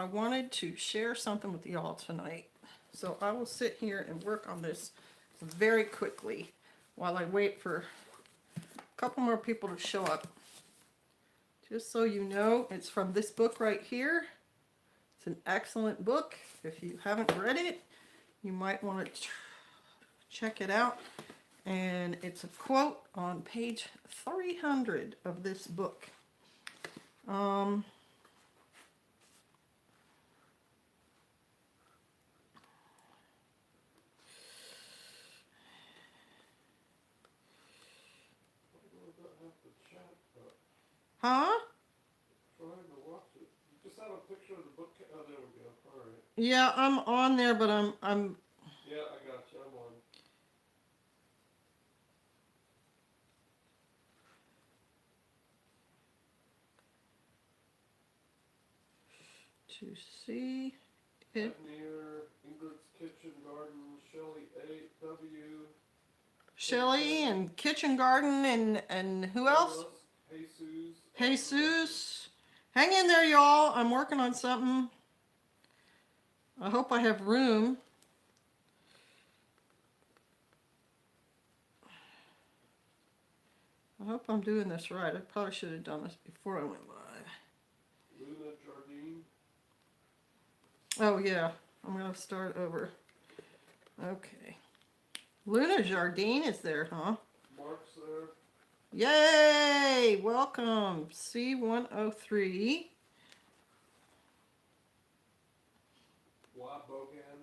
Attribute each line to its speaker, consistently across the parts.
Speaker 1: I wanted to share something with y'all tonight. So I will sit here and work on this very quickly while I wait for a couple more people to show up. Just so you know, it's from this book right here. It's an excellent book. If you haven't read it, you might want to check it out. And it's a quote on page 300 of this book. Huh?
Speaker 2: Just have a picture of the book. Oh, there we go. All right.
Speaker 1: Yeah, I'm on there, but I'm
Speaker 2: Yeah, I got you. I'm on.
Speaker 1: to see it.
Speaker 2: Near Ingrid's Kitchen Garden, Shelley A.W.
Speaker 1: Shelly and Kitchen Garden and who else?
Speaker 2: Jesus.
Speaker 1: Jesus. Hang in there, y'all. I'm working on something. I hope I have room. I hope I'm doing this right. I probably should have done this before I went live.
Speaker 2: Luna Jardine.
Speaker 1: Oh, yeah. I'm going to start over. Okay. Luna Jardine is there, huh?
Speaker 2: Mark's there.
Speaker 1: Yay! Welcome. C103.
Speaker 2: Gua Bogan.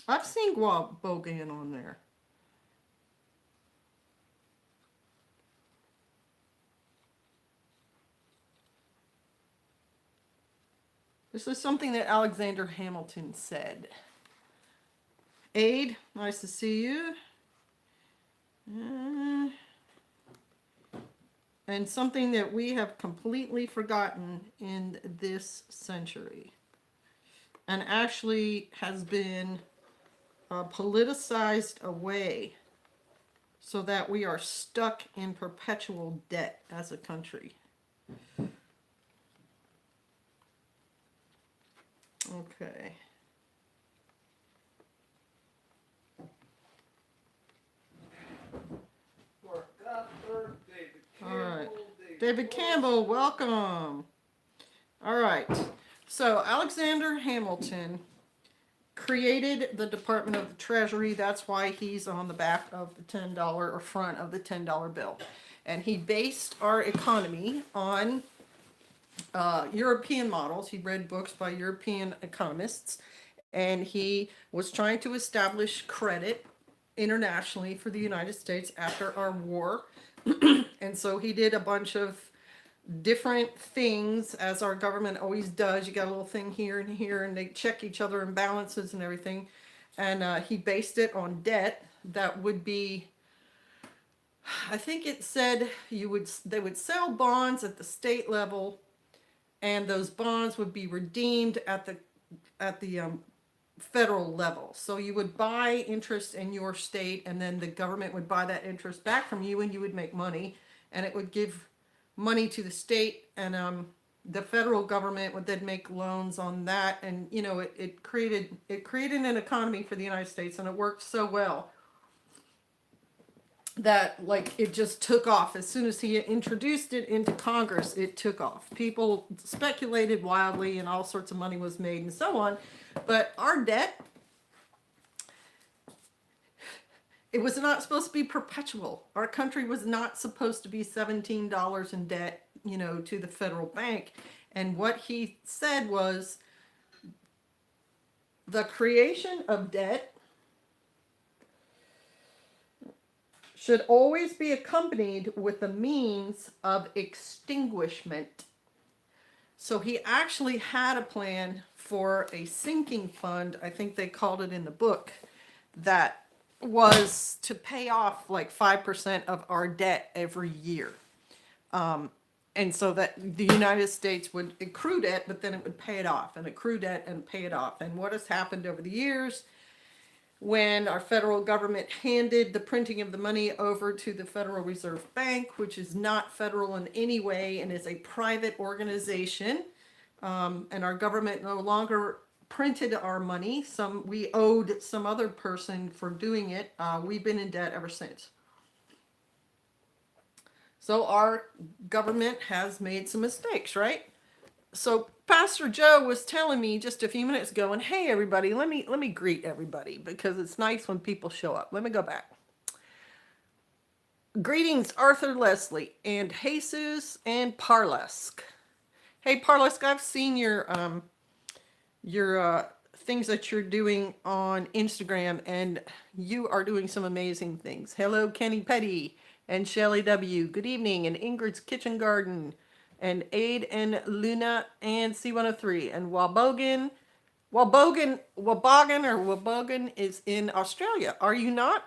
Speaker 1: I've seen Gua Bogan on there. This is something that Alexander Hamilton said. Aid, nice to see you. And something that we have completely forgotten in this century. And actually has been politicized away so that we are stuck in perpetual debt as a country. Okay.
Speaker 2: Mark Goddard, David Campbell.
Speaker 1: All right. David Campbell, welcome. All right. So Alexander Hamilton created the Department of the Treasury. That's why he's on the back of the $10 or front of the $10 bill. And he based our economy on European models. He read books by European economists, and he was trying to establish credit internationally for the United States after our war. And so he did a bunch of different things, as our government always does. You got a little thing here, and they check each other in balances and everything. And he based it on debt that would be, I think it said they would sell bonds at the state level, and those bonds would be redeemed at the federal level. So you would buy interest in your state, and then the government would buy that interest back from you, and you would make money, and it would give money to the state, and the federal government would then make loans on that, and it created an economy for the United States, and it worked so well that it just took off. As soon as he introduced it into Congress, it took off. People speculated wildly, and all sorts of money was made and so on. But our debt, it was not supposed to be perpetual. Our country was not supposed to be $17 in debt, to the federal bank. And what he said was the creation of debt should always be accompanied with a means of extinguishment. So he actually had a plan for a sinking fund, I think they called it in the book, that was to pay off 5% of our debt every year. And so that the United States would accrue debt, but then it would pay it off, and accrue debt and pay it off. And what has happened over the years, when our federal government handed the printing of the money over to the Federal Reserve Bank, which is not federal in any way and is a private organization, and our government no longer printed our money. We owed some other person for doing it. We've been in debt ever since. So our government has made some mistakes, right? So Pastor Joe was telling me just a few minutes ago, and hey everybody, let me greet everybody because it's nice when people show up. Let me go back. Greetings, Arthur Leslie and Jesus and Parlesk. Hey Parlesk, I've seen your things that you're doing on Instagram, and you are doing some amazing things. Hello, Kenny Petty and Shelly W. Good evening, and Ingrid's Kitchen Garden, and Aid and Luna and C103 and Wabogan is in Australia. Are you not?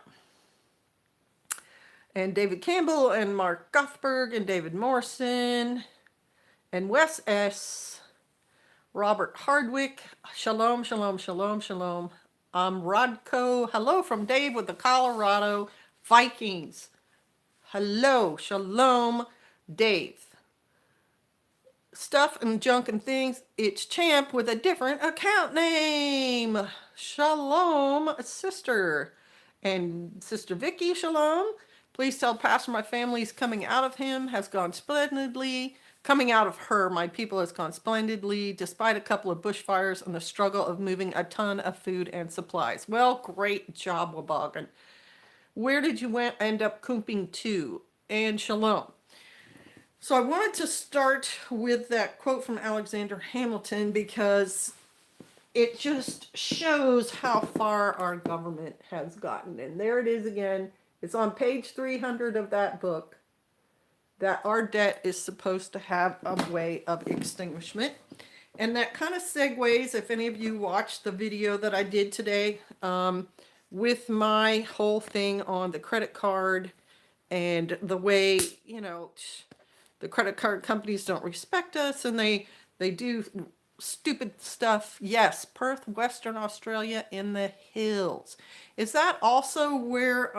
Speaker 1: And David Campbell and Mark Gothberg and David Morrison and Wes S. Robert Hardwick. Shalom, shalom, shalom, shalom. Rodko. Hello from Dave with the Colorado Vikings. Hello, shalom, Dave. Stuff and junk and things. It's Champ with a different account name. Shalom, sister. And Sister Vicky, shalom. Please tell Pastor my family's coming out of him has gone splendidly. Coming out of her, my people, has gone splendidly, despite a couple of bushfires and the struggle of moving a ton of food and supplies. Well, great job, Wabogan. Where did you end up cooping to? And shalom. So I wanted to start with that quote from Alexander Hamilton because it just shows how far our government has gotten. And there it is again. It's on page 300 of that book, that our debt is supposed to have a way of extinguishment. And that kind of segues, if any of you watched the video that I did today, with my whole thing on the credit card and the way, the credit card companies don't respect us and they do stupid stuff. Yes, Perth, Western Australia in the hills. Is that also where,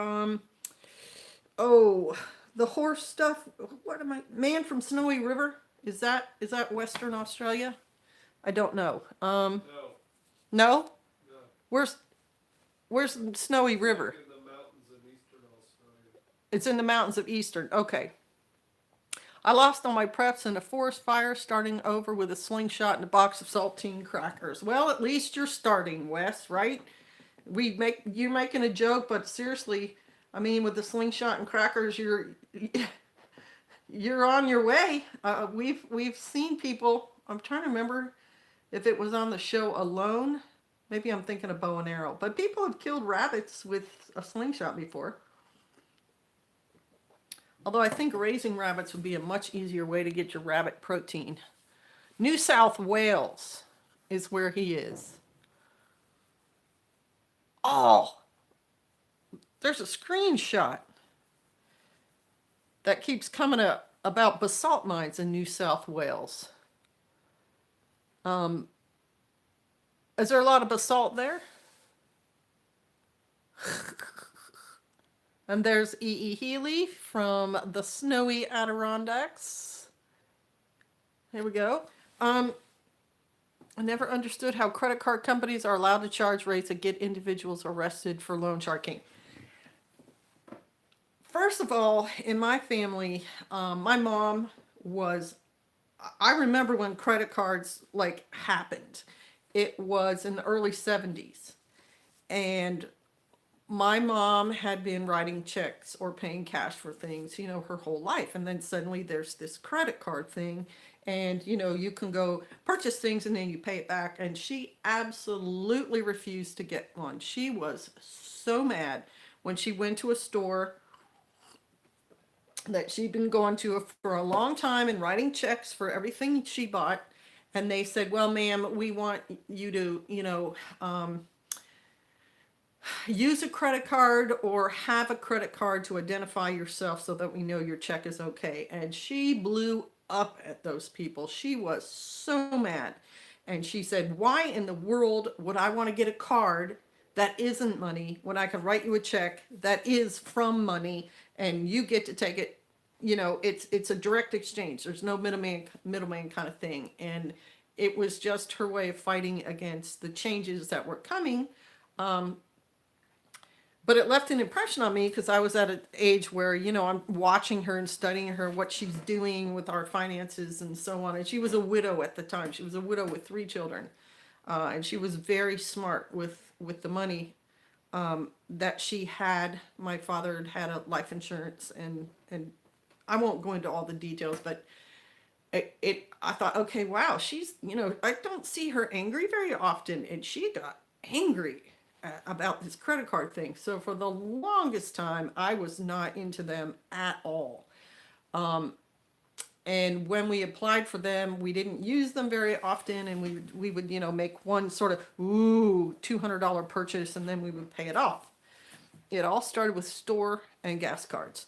Speaker 1: the horse stuff? What am I? Man from Snowy River? Is that Western Australia? I don't know.
Speaker 2: No,
Speaker 1: No?
Speaker 2: no.
Speaker 1: Where's Snowy River?
Speaker 2: In the mountains of eastern Australia.
Speaker 1: It's in the mountains of Eastern. Okay. I lost all my preps in a forest fire, starting over with a slingshot and a box of saltine crackers. Well, at least you're starting, Wes, right? You're making a joke, but seriously, I mean, with the slingshot and crackers, you're on your way. We've seen people. I'm trying to remember if it was on the show Alone. Maybe I'm thinking of bow and arrow, but people have killed rabbits with a slingshot before. Although I think raising rabbits would be a much easier way to get your rabbit protein. New South Wales is where he is. Oh, there's a screenshot that keeps coming up about basalt mines in New South Wales. Is there a lot of basalt there? And there's E.E. Healy from the snowy Adirondacks. Here we go. I never understood how credit card companies are allowed to charge rates that get individuals arrested for loan sharking. First of all, in my family, my mom I remember when credit cards happened. It was in the early 70s. And my mom had been writing checks or paying cash for things, her whole life. And then suddenly there's this credit card thing. And, you can go purchase things and then you pay it back. And she absolutely refused to get one. She was so mad when she went to a store that she'd been going to for a long time and writing checks for everything she bought. And they said, well, ma'am, we want you to, use a credit card or have a credit card to identify yourself so that we know your check is okay. And she blew up at those people. She was so mad. And she said, why in the world would I want to get a card that isn't money when I can write you a check that is from money and you get to take it? It's a direct exchange. There's no middleman kind of thing. And it was just her way of fighting against the changes that were coming. But it left an impression on me because I was at an age where, I'm watching her and studying her, what she's doing with our finances and so on. And she was a widow at the time. She was a widow with 3 children. And she was very smart with the money that she had. My father had a life insurance, and I won't go into all the details, but I thought, okay, wow, she's, I don't see her angry very often, and she got angry about this credit card thing. So for the longest time, I was not into them at all. And when we applied for them, we didn't use them very often, and we would make one sort of $200 purchase, and then we would pay it off. It all started with store and gas cards.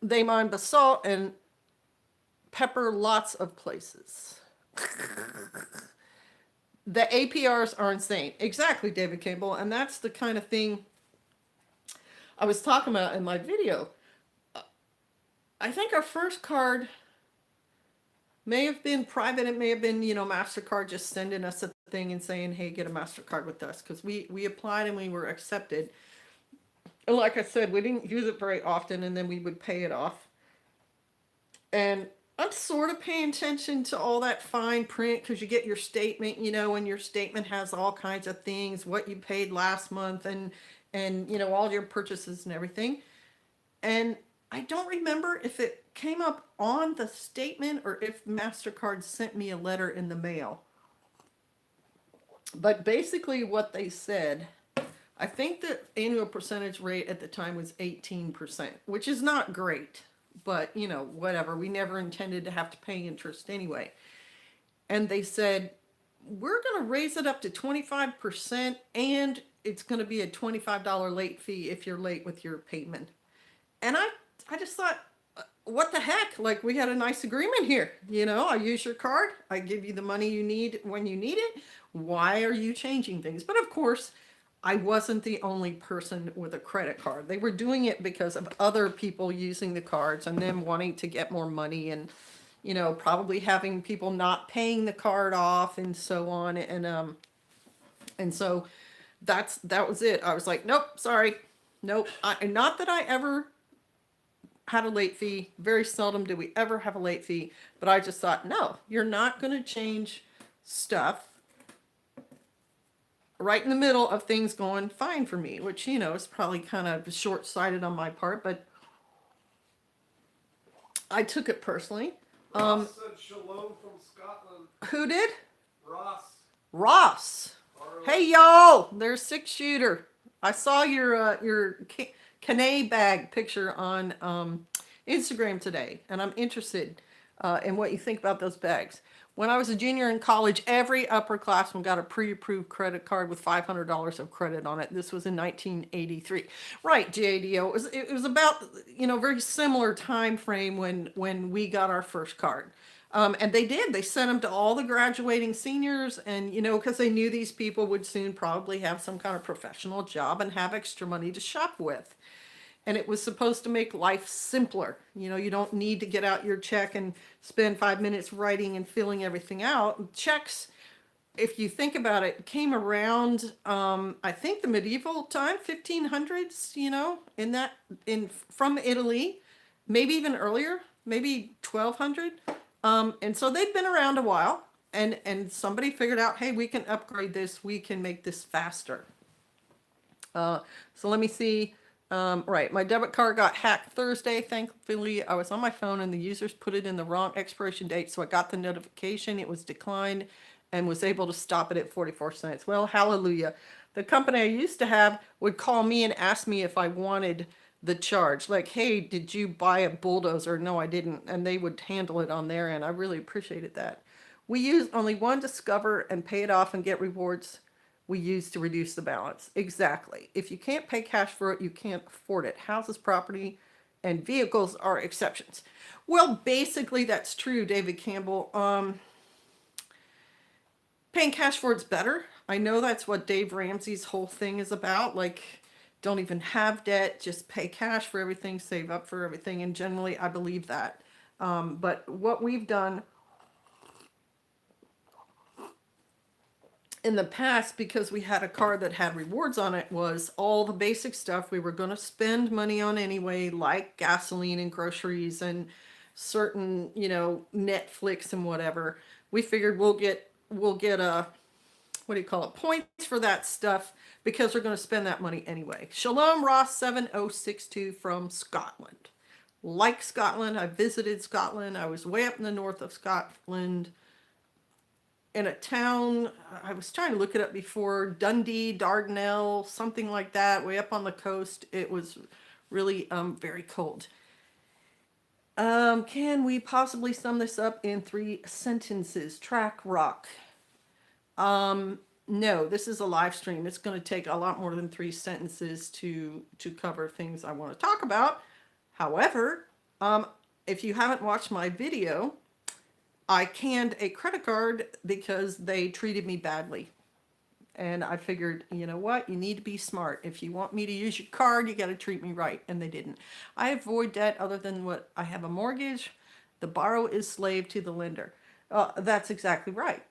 Speaker 1: They mine basalt and pepper lots of places. The APRs are insane. Exactly, David Campbell. And that's the kind of thing I was talking about in my video. I think our first card may have been private. It may have been, MasterCard just sending us a thing and saying, hey, get a MasterCard with us. Because we applied and we were accepted. And like I said, we didn't use it very often, and then we would pay it off. And I'm sort of paying attention to all that fine print because you get your statement, and your statement has all kinds of things, what you paid last month and all your purchases and everything. And I don't remember if it came up on the statement or if MasterCard sent me a letter in the mail. But basically what they said, I think the annual percentage rate at the time was 18%, which is not great. But, whatever. We never intended to have to pay interest anyway. And they said, we're going to raise it up to 25%, and it's going to be a $25 late fee if you're late with your payment. And I just thought, what the heck? Like, we had a nice agreement here. I use your card. I give you the money you need when you need it. Why are you changing things? But of course, I wasn't the only person with a credit card. They were doing it because of other people using the cards and them wanting to get more money and, probably having people not paying the card off and so on. And so that was it. I was like, nope, sorry. Nope. Not that I ever had a late fee. Very seldom do we ever have a late fee. But I just thought, no, you're not going to change stuff right in the middle of things going fine for me, which, is probably kind of short-sighted on my part, but I took it personally.
Speaker 2: Ross said shalom from Scotland.
Speaker 1: Who did?
Speaker 2: Ross.
Speaker 1: Hey, y'all, there's 6-shooter. I saw your Canay bag picture on Instagram today, and I'm interested in what you think about those bags. When I was a junior in college, every upperclassman got a pre-approved credit card with $500 of credit on it. This was in 1983. Right, JDO. It was about, very similar time frame when we got our first card. And they did. They sent them to all the graduating seniors, and, because they knew these people would soon probably have some kind of professional job and have extra money to shop with. And it was supposed to make life simpler. You don't need to get out your check and spend 5 minutes writing and filling everything out. Checks, if you think about it, came around, I think the medieval time, 1500s, from Italy, maybe even earlier, maybe 1200. And so they'd been around a while, and somebody figured out, hey, we can upgrade this. We can make this faster. So let me see. Right, my debit card got hacked Thursday. Thankfully, I was on my phone and the users put it in the wrong expiration date, so I got the notification. It was declined and was able to stop it at 44 cents. Well, hallelujah. The company I used to have would call me and ask me if I wanted the charge. Like, hey, did you buy a bulldozer? No, I didn't. And they would handle it on their end. I really appreciated that. We use only one Discover and pay it off and get rewards we use to reduce the balance. Exactly. If you can't pay cash for it, you can't afford it. Houses, property, and vehicles are exceptions. Well, basically that's true, David Campbell. Paying cash for it's better. I know that's what Dave Ramsey's whole thing is about. Like, don't even have debt, just pay cash for everything, save up for everything. And generally, I believe that. But what we've done in the past, because we had a card that had rewards on it, was all the basic stuff we were going to spend money on anyway, like gasoline and groceries and certain, Netflix and whatever. We figured we'll get a, what do you call it, points for that stuff because we're going to spend that money anyway. Shalom Ross 7062 from Scotland. Like Scotland, I visited Scotland. I was way up in the north of Scotland in a town, I was trying to look it up before, Dundee, Dardanelle, something like that, way up on the coast. It was really very cold. Can we possibly sum this up in 3 sentences? Track rock. No, this is a live stream. It's going to take a lot more than 3 sentences to cover things I want to talk about. However, if you haven't watched my video, I canned a credit card because they treated me badly. And I figured, you know what? You need to be smart. If you want me to use your card, you got to treat me right. And they didn't. I avoid debt other than what I have a mortgage. The borrower is slave to the lender. That's exactly right.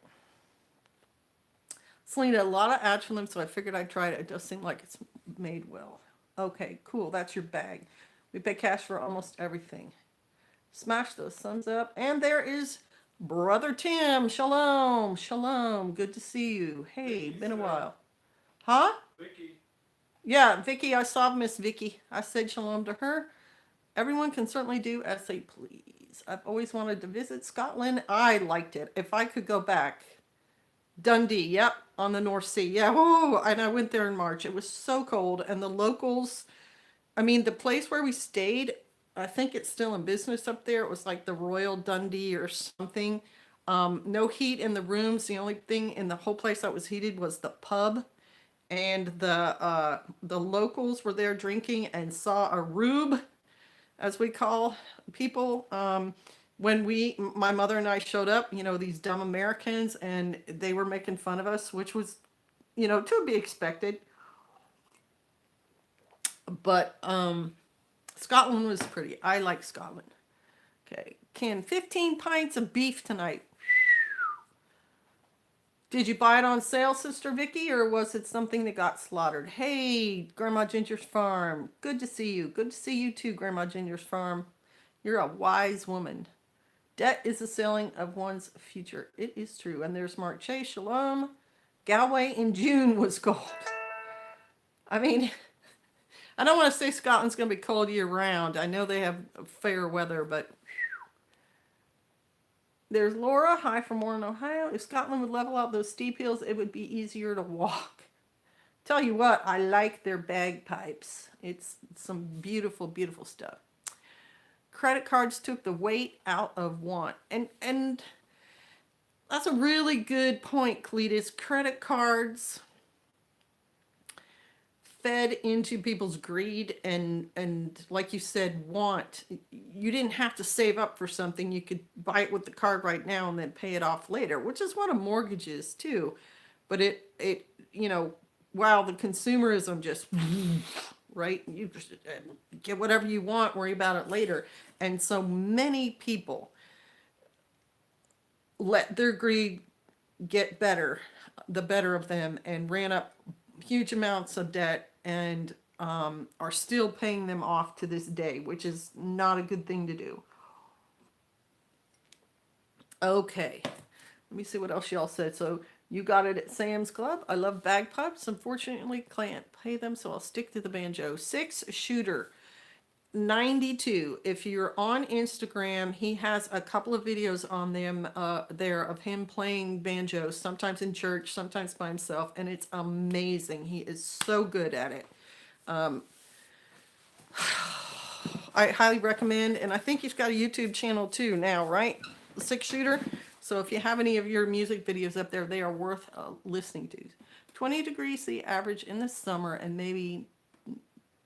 Speaker 1: Selena, a lot of ads for them, so I figured I'd try it. It does seem like it's made well. Okay, cool. That's your bag. We pay cash for almost everything. Smash those thumbs up. And there is Brother Tim. Shalom. Shalom. Good to see you. Hey,
Speaker 2: Vicky's
Speaker 1: been a
Speaker 2: there.
Speaker 1: while. Huh?
Speaker 2: Vicky.
Speaker 1: Yeah, Vicky. I saw Miss Vicky. I said shalom to her. Everyone can certainly do as they please. I've always wanted to visit Scotland. I liked it. If I could go back. Dundee, yep, on the North Sea. Yeah, whoa, and I went there in March. It was so cold, and the locals, I mean, the place where we stayed, I think it's still in business up there. It was like the Royal Dundee or something. No heat in the rooms. The only thing in the whole place that was heated was the pub, and the locals were there drinking and saw a rube, as we call people. When my mother and I showed up, these dumb Americans, and they were making fun of us, which was, to be expected. But Scotland was pretty. I like Scotland. Okay. Can 15 pints of beef tonight. Did you buy it on sale, Sister Vicky, or was it something that got slaughtered? Hey, Grandma Ginger's Farm. Good to see you. Good to see you too, Grandma Ginger's Farm. You're a wise woman. Debt is the selling of one's future. It is true. And there's Mark Chase. Shalom. Galway in June was cold. I mean, I don't want to say Scotland's going to be cold year round. I know they have fair weather, but there's Laura. Hi from Warren, Ohio. If Scotland would level out those steep hills, it would be easier to walk. Tell you what, I like their bagpipes. It's some beautiful, beautiful stuff. Credit cards took the weight out of want. And that's a really good point, Cletus. Credit cards fed into people's greed and like you said, want. You didn't have to save up for something. You could buy it with the card right now and then pay it off later, which is what a mortgage is too. But it wow, the consumerism just right? You just get whatever you want, worry about it later. And so many people let their greed get the better of them, and ran up huge amounts of debt and are still paying them off to this day, which is not a good thing to do. Okay, let me see what else y'all said. So you got it at Sam's Club. I love bagpipes. Unfortunately, can't play them, so I'll stick to the banjo. 6 Shooter 92. If you're on Instagram, he has a couple of videos on them there of him playing banjo, sometimes in church, sometimes by himself, and it's amazing. He is so good at it. I highly recommend, and I think he's got a YouTube channel too now, right? 6 Shooter. So if you have any of your music videos up there, they are worth listening to. 20 degrees the average in the summer, and maybe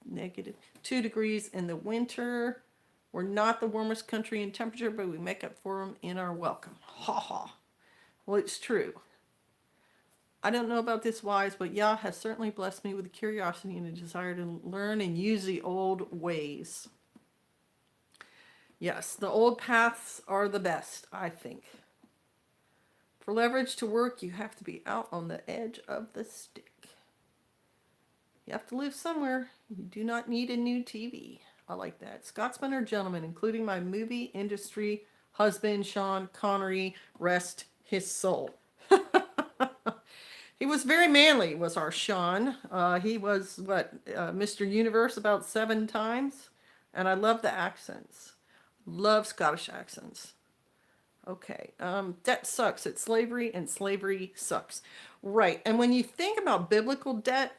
Speaker 1: negative 2 degrees in the winter. We're not the warmest country in temperature, but we make up for them in our welcome. Ha ha. Well, it's true. I don't know about this wise, but Yah has certainly blessed me with a curiosity and a desire to learn and use the old ways. Yes, the old paths are the best, I think. For For leverage to work, you have to be out on the edge of the stick. You have to live somewhere. You do not need a new TV. I like that. Scotsmen are gentlemen, including my movie industry husband, Sean Connery, rest his soul. He was very manly, was our Sean. He was, Mr. Universe about 7 times. And I love the accents. Love Scottish accents. Okay, debt sucks. It's slavery, and slavery sucks. Right, and when you think about biblical debt,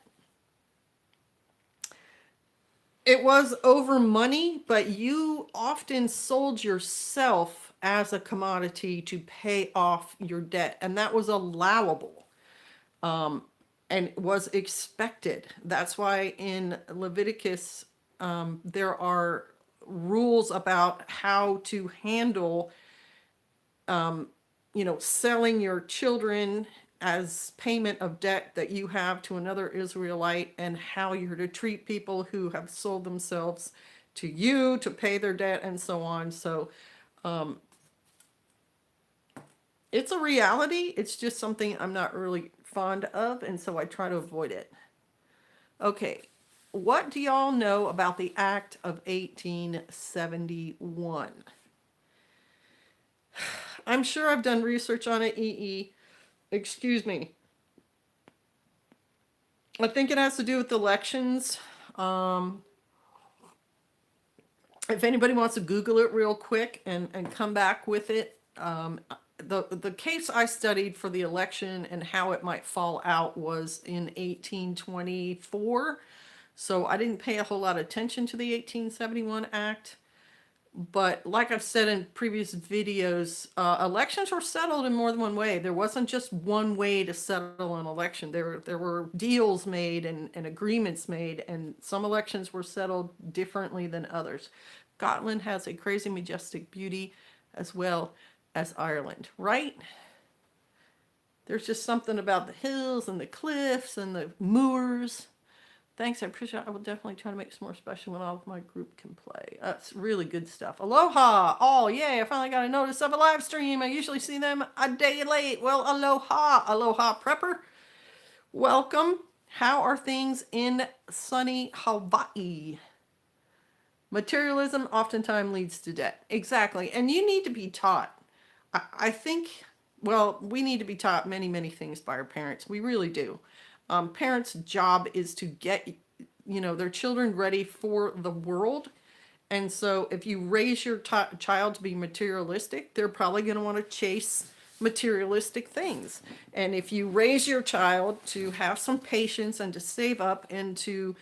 Speaker 1: it was over money, but you often sold yourself as a commodity to pay off your debt, and that was allowable, and was expected. That's why in Leviticus, there are rules about how to handle, selling your children as payment of debt that you have to another Israelite, and how you're to treat people who have sold themselves to you to pay their debt, and so on. So it's a reality. It's just something I'm not really fond of, and so I try to avoid it. Okay, what do y'all know about the Act of 1871? I'm sure I've done research on it, excuse me. I think it has to do with elections. If anybody wants to Google it real quick and come back with it, the case I studied for the election and how it might fall out was in 1824. So I didn't pay a whole lot of attention to the 1871 Act. But like I've said in previous videos, elections were settled in more than one way. There wasn't just one way to settle an election. There were deals made and agreements made, and some elections were settled differently than others. Scotland has a crazy majestic beauty as well as Ireland, right? There's just something about the hills and the cliffs and the moors. Thanks, I appreciate it. I will definitely try to make this more special when all of my group can play. That's really good stuff. Aloha! Oh, yay, I finally got a notice of a live stream. I usually see them a day late. Well, aloha! Aloha, prepper. Welcome. How are things in sunny Hawaii? Materialism oftentimes leads to debt. Exactly. And you need to be taught. I think, well, we need to be taught many, many things by our parents. We really do. Parents' job is to get, their children ready for the world. And so if you raise your child to be materialistic, they're probably going to want to chase materialistic things. And if you raise your child to have some patience and to save up and to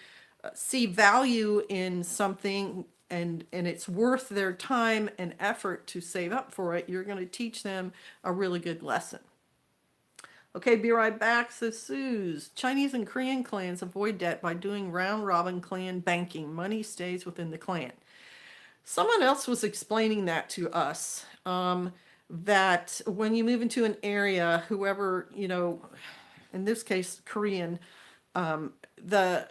Speaker 1: see value in something, and it's worth their time and effort to save up for it, you're going to teach them a really good lesson. Okay, be right back, says Suze. Chinese and Korean clans avoid debt by doing round-robin clan banking. Money stays within the clan. Someone else was explaining that to us, that when you move into an area, whoever, in this case, Korean, the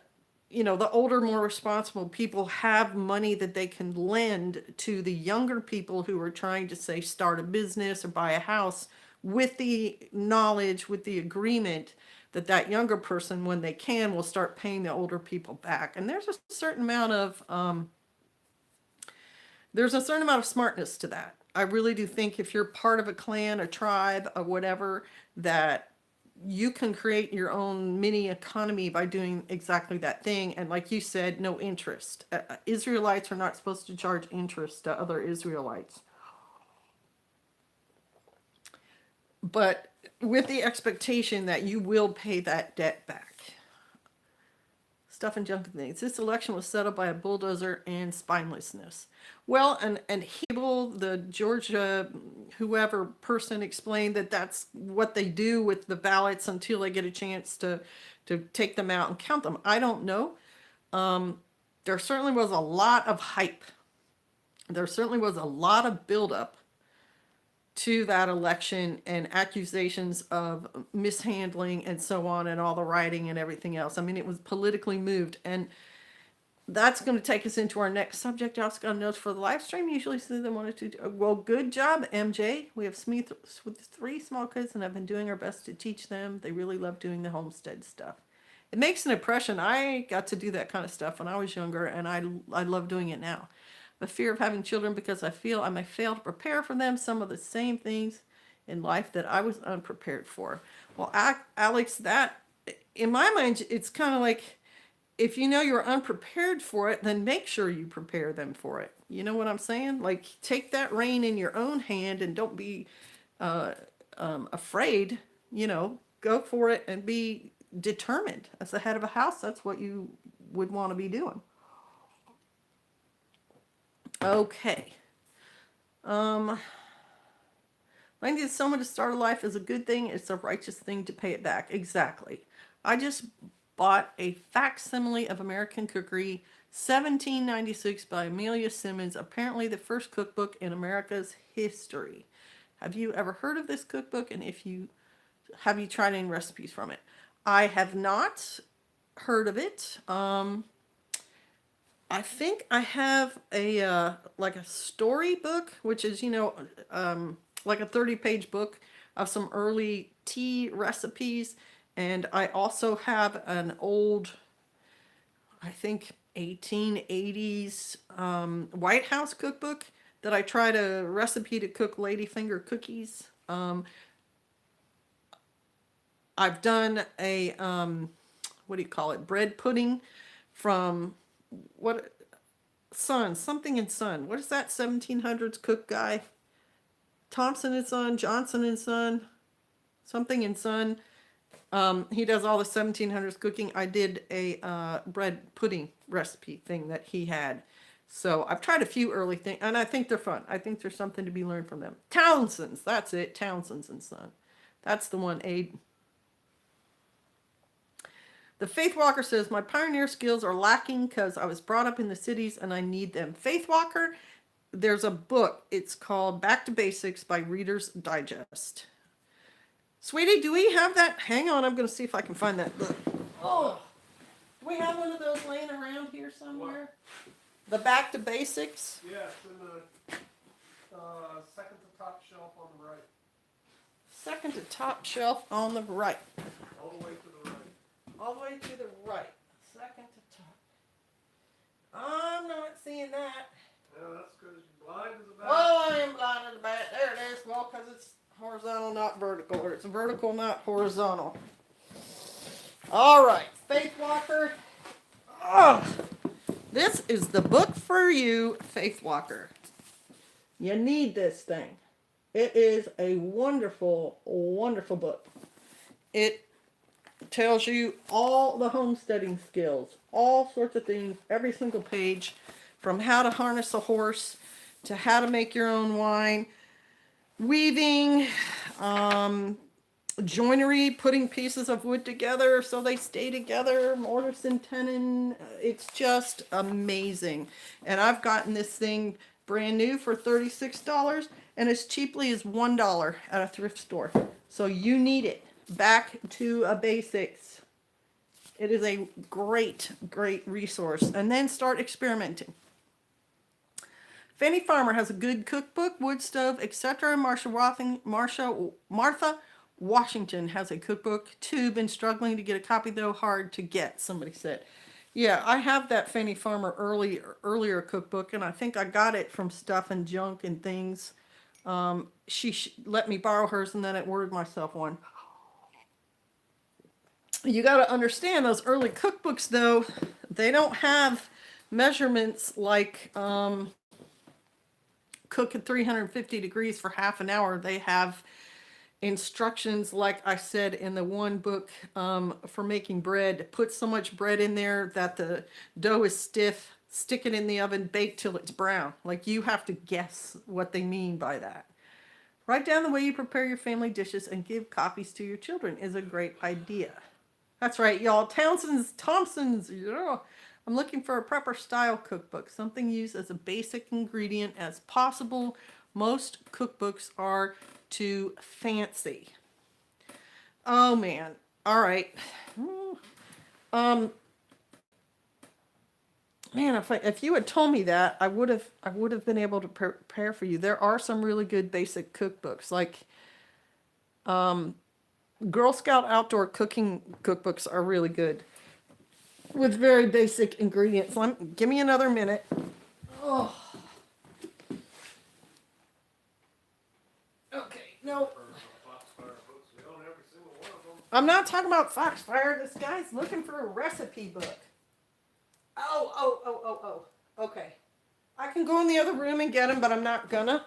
Speaker 1: older, more responsible people have money that they can lend to the younger people who are trying to, say, start a business or buy a house, with the knowledge, with the agreement that that younger person, when they can, will start paying the older people back. And there's a certain amount of smartness to that. I really do think if you're part of a clan, a tribe, or whatever, that you can create your own mini economy by doing exactly that thing. And like you said, no interest. Israelites are not supposed to charge interest to other Israelites. But with the expectation that you will pay that debt back. Stuff and junk and things. This election was settled by a bulldozer and spinelessness. Well, and Hebel, the Georgia, whoever person, explained that that's what they do with the ballots until they get a chance to take them out and count them. I don't know. There certainly was a lot of hype. There certainly was a lot of buildup to that election and accusations of mishandling and so on, and all the writing and everything else. I mean, it was politically moved. And that's going to take us into our next subject. I also got notes for the live stream. Usually see them 1 or 2. Well, good job, MJ. We have with 3 small kids, and I've been doing our best to teach them. They really love doing the homestead stuff. It makes an impression. I got to do that kind of stuff when I was younger, and I love doing it now. The fear of having children because I feel I may fail to prepare for them some of the same things in life that I was unprepared for. Well, Alex, that in my mind, it's kind of like, if you know you're unprepared for it, then make sure you prepare them for it. You know what I'm saying? Like, take that rein in your own hand and don't be afraid. Go for it and be determined. As the head of a house, that's what you would want to be doing. Okay. Finding someone to start a life is a good thing. It's a righteous thing to pay it back. Exactly. I just bought a facsimile of American Cookery, 1796 by Amelia Simmons, apparently the first cookbook in America's history. Have you ever heard of this cookbook? And have you tried any recipes from it? I have not heard of it. I think I have a like a storybook, which is like a 30-page book of some early tea recipes. And I also have an old, I think, 1880s White House cookbook that I tried a recipe to cook ladyfinger cookies. I've done a, what do you call it, bread pudding from, something in Son. What is that 1700s cook guy? Thompson and Son, Johnson and Son, something in Son. He does all the 1700s cooking. I did a bread pudding recipe thing that he had. So I've tried a few early things, and I think they're fun. I think there's something to be learned from them. Townsend's, that's it. Townsend's and Son. That's the one, Aid. The Faith Walker says, my pioneer skills are lacking because I was brought up in the cities and I need them. Faith Walker, there's a book. It's called Back to Basics by Reader's Digest. Sweetie, do we have that? Hang on, I'm going to see if I can find that book. Oh, do we have one of those laying around here somewhere? What? The Back to Basics?
Speaker 2: Yeah, it's in the second to top shelf on the right.
Speaker 1: Second to top shelf on the right.
Speaker 2: All the way to the right.
Speaker 1: All the way to the right. Second to top. I'm not seeing that.
Speaker 2: Yeah, that's because you're blind as a bat.
Speaker 1: Oh, I am blind as a bat. There it is. Well, because it's horizontal, not vertical. Or it's vertical, not horizontal. All right. Faith Walker. Oh, this is the book for you, Faith Walker. You need this thing. It is a wonderful, wonderful book. It tells you all the homesteading skills, all sorts of things, every single page, from how to harness a horse to how to make your own wine, weaving, joinery, putting pieces of wood together so they stay together, mortise and tenon. It's just amazing. And I've gotten this thing brand new for $36 and as cheaply as $1 at a thrift store. So you need it. Back to a basics. It is a great, great resource. And then start experimenting. Fanny Farmer has a good cookbook, wood stove, etc. Martha Washington has a cookbook too. Been struggling to get a copy though, hard to get, somebody said. Yeah, I have that Fanny Farmer earlier cookbook, and I think I got it from Stuff and Junk and Things. She let me borrow hers, and then I ordered myself one. You got to understand, those early cookbooks, though, they don't have measurements like cook at 350 degrees for half an hour. They have instructions, like I said in the one book, for making bread. Put so much bread in there that the dough is stiff. Stick it in the oven, bake till it's brown. Like, you have to guess what they mean by that. Write down the way you prepare your family dishes and give copies to your children is a great idea. That's right, y'all. Thompson's, yeah. I'm looking for a prepper style cookbook, something used as a basic ingredient as possible. Most cookbooks are too fancy. Oh man. All right. Man, if you had told me that, I would have been able to prepare for you. There are some really good basic cookbooks, like Girl Scout outdoor cooking cookbooks are really good with very basic ingredients. Give me another minute. Oh. Okay, no,
Speaker 2: Foxfire books. We own every single one of them.
Speaker 1: I'm not talking about Foxfire. This guy's looking for a recipe book. Oh. Okay. I can go in the other room and get them, but I'm not gonna.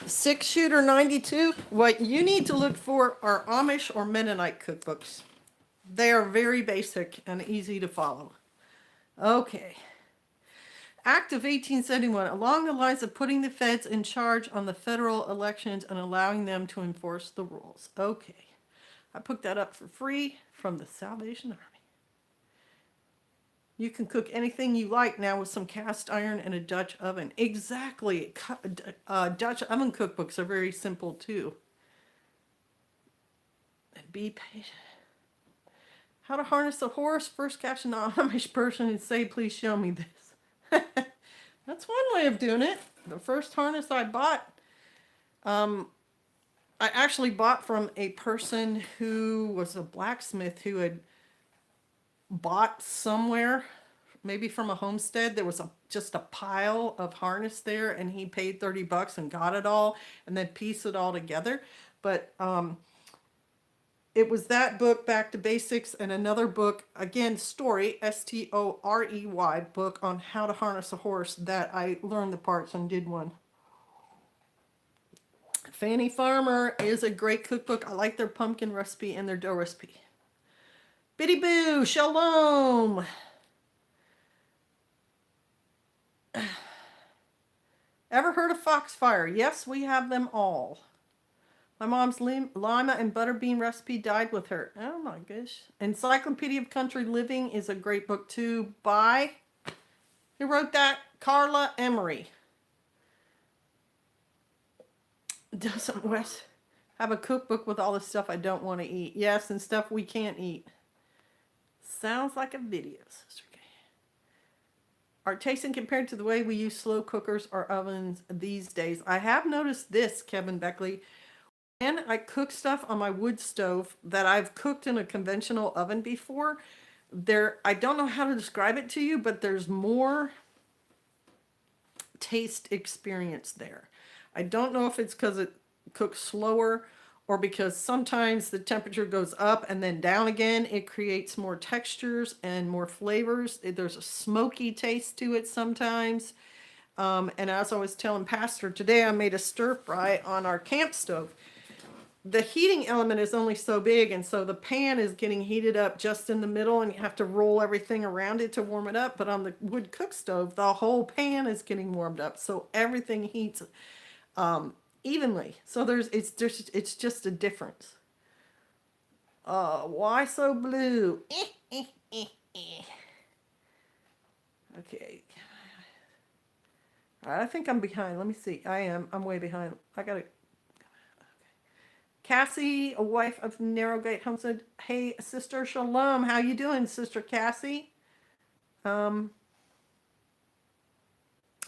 Speaker 1: 6-shooter 92. What you need to look for are Amish or Mennonite cookbooks. They are very basic and easy to follow. Okay. Act of 1871, along the lines of putting the feds in charge on the federal elections and allowing them to enforce the rules. Okay. I picked that up for free from the Salvation Army. You can cook anything you like now with some cast iron and a Dutch oven. Exactly. Dutch oven cookbooks are very simple too. And be patient. How to harness a horse. First catch an Amish person and say, please show me this. That's one way of doing it. The first harness I bought, I actually bought from a person who was a blacksmith who had bought somewhere, maybe from a homestead. There was just a pile of harness there, and he paid $30 and got it all, and then pieced it all together. But it was that book, Back to Basics, and another book, again, Story, Storey, book on how to harness a horse, that I learned the parts and did one. Fannie Farmer is a great cookbook. I like their pumpkin recipe and their dough recipe. Biddy Boo, Shalom. Ever heard of Foxfire? Yes, we have them all. My mom's lima and butterbean recipe died with her. Oh my gosh. Encyclopedia of Country Living is a great book too, by, who wrote that? Carla Emery. Doesn't Wes have a cookbook with all the stuff I don't want to eat? Yes, and stuff we can't eat. Sounds like a video, Sister Kay. Are tasting compared to the way we use slow cookers or ovens these days? I have noticed this, Kevin Beckley. And I cook stuff on my wood stove that I've cooked in a conventional oven before. I don't know how to describe it to you, but there's more taste experience there. I don't know if it's because it cooks slower or because sometimes the temperature goes up and then down again. It creates more textures and more flavors. There's a smoky taste to it sometimes. And as I was telling Pastor today, I made a stir fry on our camp stove. The heating element is only so big, and so the pan is getting heated up just in the middle, and you have to roll everything around it to warm it up. But on the wood cook stove, the whole pan is getting warmed up, so everything heats evenly. So it's just a difference. Why so blue? Okay. All right, I think I'm behind. Let me see. I'm way behind. I gotta. Cassie, a wife of Narrowgate Homestead. Hey, Sister Shalom. How you doing, Sister Cassie? I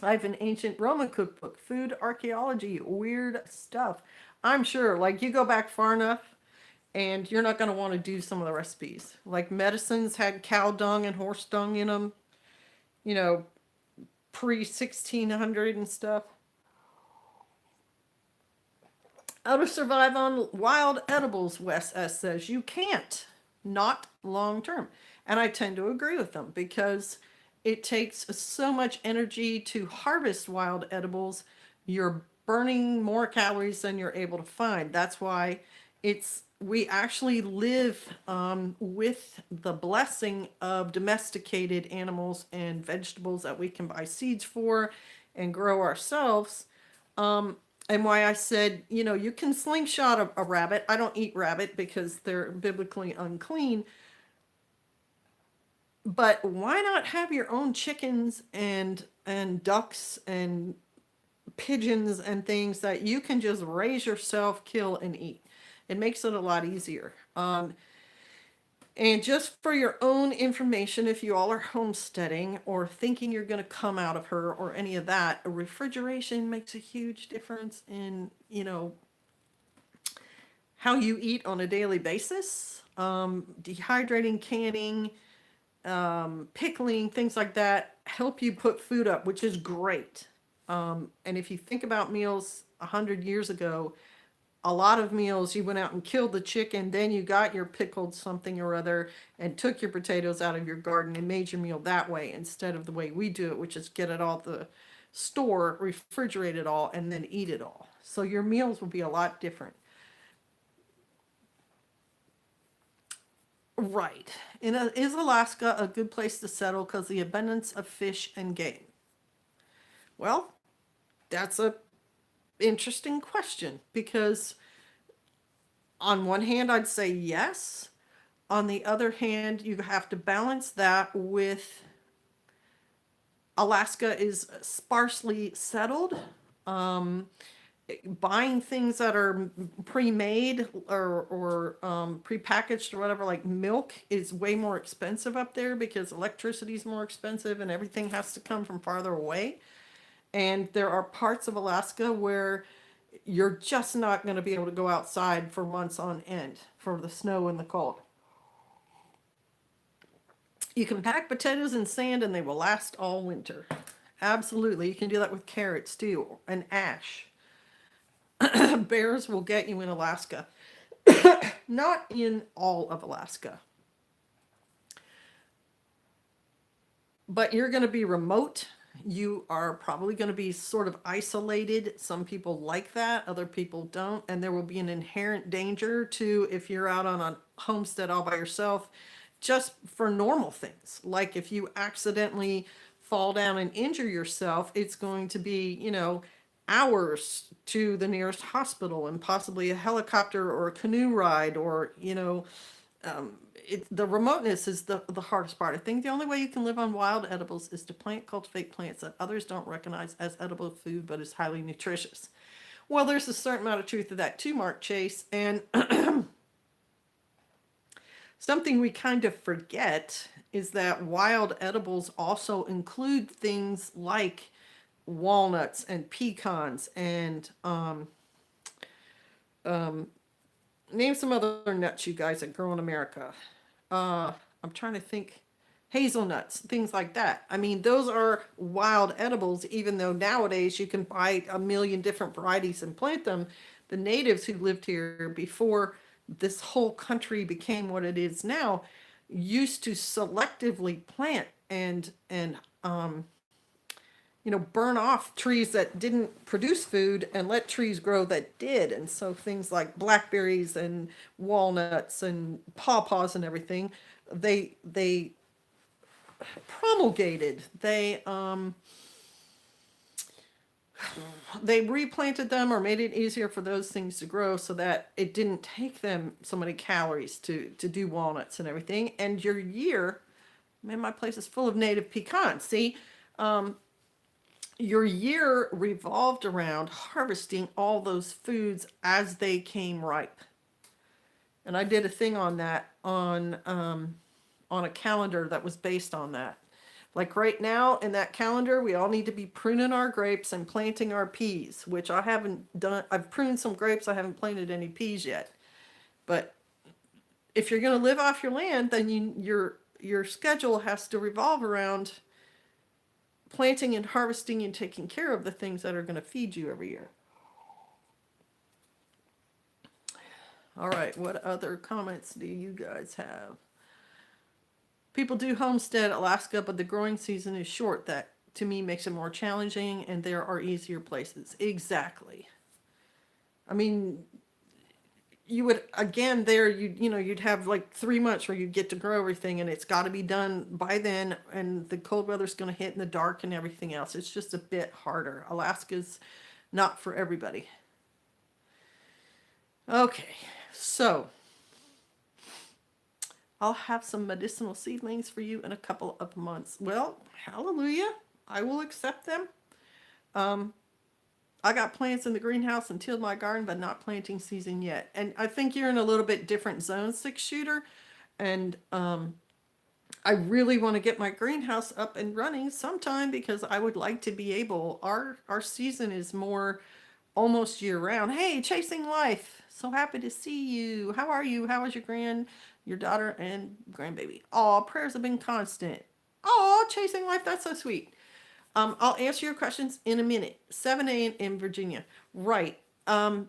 Speaker 1: have an ancient Roman cookbook, food archaeology, weird stuff. I'm sure, like, you go back far enough and you're not going to want to do some of the recipes. Like, medicines had cow dung and horse dung in them, pre-1600 and stuff. How to survive on wild edibles, Wes S. says. You can't. Not long term. And I tend to agree with them because it takes so much energy to harvest wild edibles. You're burning more calories than you're able to find. That's why we actually live with the blessing of domesticated animals and vegetables that we can buy seeds for and grow ourselves. And why I said, you can slingshot a rabbit. I don't eat rabbit because they're biblically unclean. But why not have your own chickens and ducks and pigeons and things that you can just raise yourself, kill, and eat? It makes it a lot easier. And just for your own information, if you all are homesteading or thinking you're going to come out of her or any of that, refrigeration makes a huge difference in, how you eat on a daily basis. Dehydrating, canning, pickling, things like that help you put food up, which is great. And if you think about meals 100 years ago, a lot of meals you went out and killed the chicken, then you got your pickled something or other and took your potatoes out of your garden and made your meal that way instead of the way we do it, which is get it all at the store, refrigerate it all, and then eat it all. So your meals will be a lot different. Right. Is Alaska a good place to settle because the abundance of fish and game? Well, that's a interesting question because on one hand, I'd say yes. On the other hand, you have to balance that with Alaska is sparsely settled. Buying things that are pre-made or pre-packaged or whatever, like milk, is way more expensive up there because electricity is more expensive and everything has to come from farther away. And there are parts of Alaska where you're just not going to be able to go outside for months on end for the snow and the cold. You can pack potatoes in sand and they will last all winter. Absolutely. You can do that with carrots too, and ash. Bears will get you in Alaska. Not in all of Alaska. But you're going to be remote. You are probably going to be sort of isolated. Some people like that, other people don't. And there will be an inherent danger to if you're out on a homestead all by yourself, just for normal things. Like if you accidentally fall down and injure yourself, it's going to be, hours to the nearest hospital and possibly a helicopter or a canoe ride or, the remoteness is the hardest part. I think the only way you can live on wild edibles is to cultivate plants that others don't recognize as edible food, but is highly nutritious. Well, there's a certain amount of truth to that too, Mark Chase. And something we kind of forget is that wild edibles also include things like walnuts and pecans and name some other nuts you guys that grow in America. I'm trying to think. Hazelnuts, things like that. I mean, those are wild edibles, even though nowadays you can buy a million different varieties and plant them. The natives who lived here before this whole country became what it is now used to selectively plant and burn off trees that didn't produce food and let trees grow that did. And so things like blackberries and walnuts and pawpaws and everything, they promulgated. They replanted them or made it easier for those things to grow so that it didn't take them so many calories to do walnuts and everything. And your year, man, my place is full of native pecans. See, your year revolved around harvesting all those foods as they came ripe. And I did a thing on that on a calendar that was based on that. Like right now in that calendar, we all need to be pruning our grapes and planting our peas, which I haven't done. I've pruned some grapes. I haven't planted any peas yet. But if you're going to live off your land, then your schedule has to revolve around planting and harvesting and taking care of the things that are going to feed you every year. All right, what other comments do you guys have? People do homestead Alaska, but the growing season is short. That to me makes it more challenging, and there are easier places. Exactly. I mean, you would again there you'd have like 3 months where you'd get to grow everything, and it's got to be done by then, and the cold weather's going to hit in the dark and everything else. It's just a bit harder. Alaska's not for everybody. Okay, so I'll have some medicinal seedlings for you in a couple of months. Well, hallelujah, I will accept them. I got plants in the greenhouse and tilled my garden, but not planting season yet. And I think you're in a little bit different zone, 6-shooter. And I really want to get my greenhouse up and running sometime because I would like to be able. Our season is more almost year round. Hey, chasing life. So happy to see you. How are you? How is your daughter and grandbaby? Oh, prayers have been constant. Oh, chasing life. That's so sweet. I'll answer your questions in a minute. 7 a in Virginia. Right. I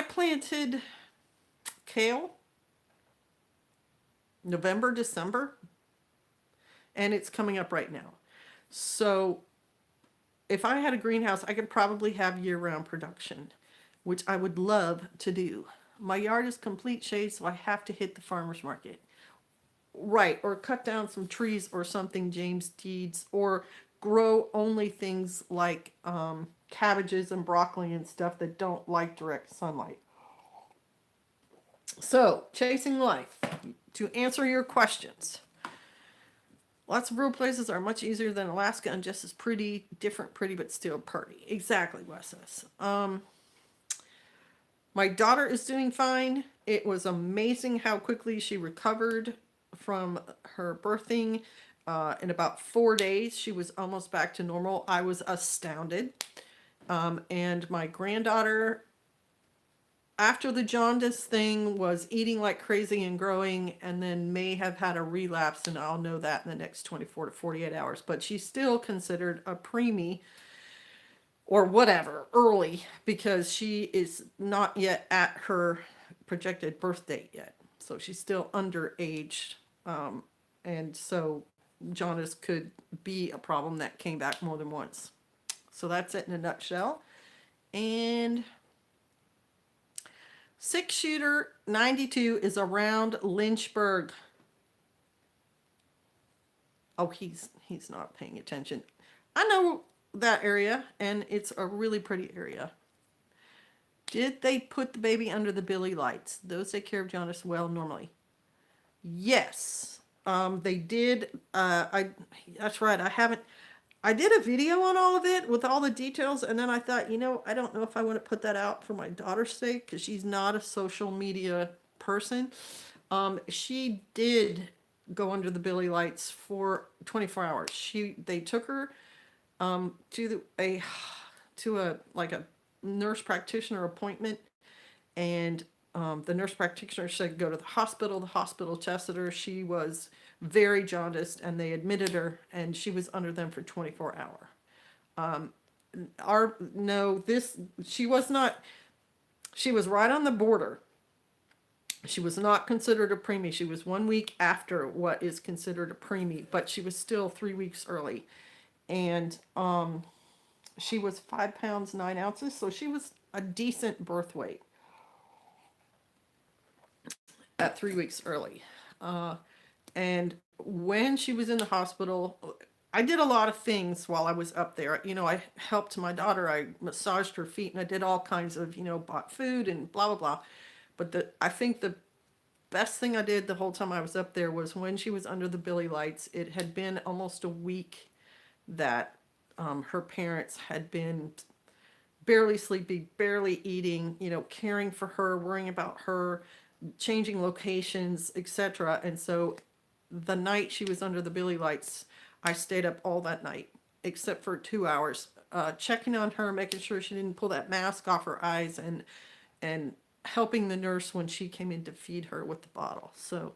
Speaker 1: planted kale November, December, and it's coming up right now. So if I had a greenhouse, I could probably have year-round production, which I would love to do. My yard is complete shade, so I have to hit the farmer's market. Right, or cut down some trees or something, James Deeds, or grow only things like cabbages and broccoli and stuff that don't like direct sunlight. So, chasing life. To answer your questions, lots of rural places are much easier than Alaska and just as pretty, different pretty, but still pretty. Exactly, Wes's. My daughter is doing fine. It was amazing how quickly she recovered from her birthing. In about 4 days, she was almost back to normal. I was astounded. And my granddaughter, after the jaundice thing, was eating like crazy and growing, and then may have had a relapse, and I'll know that in the next 24 to 48 hours. But she's still considered a preemie or whatever, early, because she is not yet at her projected birth date yet. So she's still underage. And so jaundice could be a problem that came back more than once. So that's it in a nutshell. And 6-shooter 92 is around Lynchburg. Oh, he's not paying attention. I know that area, and it's a really pretty area. Did they put the baby under the Billy lights? Those take care of jaundice well normally. Yes, they did. That's right. I did a video on all of it with all the details, and then I thought, I don't know if I want to put that out for my daughter's sake because she's not a social media person. She did go under the Billy lights for 24 hours. They took her to a like a nurse practitioner appointment, and the nurse practitioner said go to the hospital. The hospital tested her. She was very jaundiced, and they admitted her, and she was under them for 24 hours. She was not. She was right on the border. She was not considered a preemie. She was 1 week after what is considered a preemie, but she was still 3 weeks early, and she was 5 pounds 9 ounces, so she was a decent birth weight at 3 weeks early. And when she was in the hospital, I did a lot of things while I was up there. I helped my daughter. I massaged her feet, and I did all kinds of, bought food and blah, blah, blah. But I think the best thing I did the whole time I was up there was when she was under the Billy lights. It had been almost a week that her parents had been barely sleeping, barely eating, caring for her, worrying about her, changing locations, etc. And so the night she was under the Billy lights, I stayed up all that night, except for 2 hours, checking on her, making sure she didn't pull that mask off her eyes, and helping the nurse when she came in to feed her with the bottle. So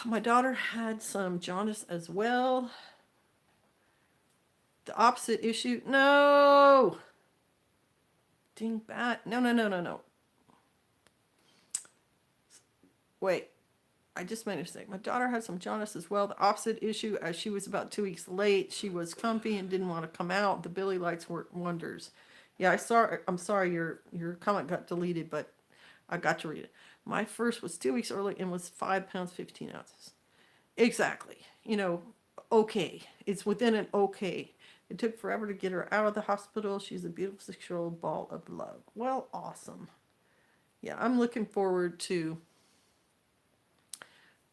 Speaker 1: my daughter had some jaundice as well. The opposite issue. No! Dingbat. No. Wait. I just made a mistake. My daughter had some jaundice as well. The opposite issue, as she was about 2 weeks late, she was comfy and didn't want to come out. The Billy lights worked wonders. Yeah, I'm sorry your comment got deleted, but I got to read it. My first was 2 weeks early and was 5 pounds 15 ounces. Exactly. Okay. It's within an okay. It took forever to get her out of the hospital. She's a beautiful 6-year-old ball of love. Well, awesome. Yeah, I'm looking forward to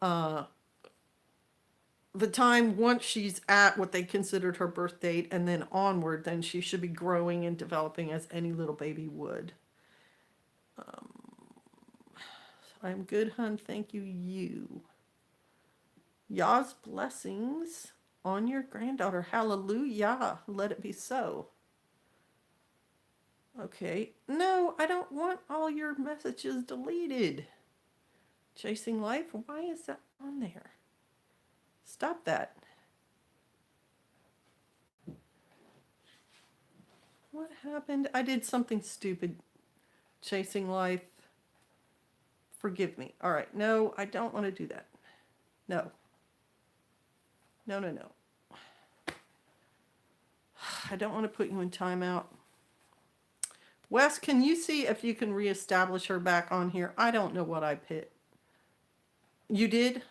Speaker 1: the time once she's at what they considered her birth date, and then onward, then she should be growing and developing as any little baby would. I'm good, hun. Thank you, you. Yah's blessings on your granddaughter. Hallelujah. Let it be so. Okay. No, I don't want all your messages deleted. Chasing Life? Why is that on there? Stop that. What happened? I did something stupid. Chasing Life. Forgive me. All right. No, I don't want to do that. No. No, no, no. I don't want to put you in timeout. Wes, can you see if you can reestablish her back on here? I don't know what I hit. You did?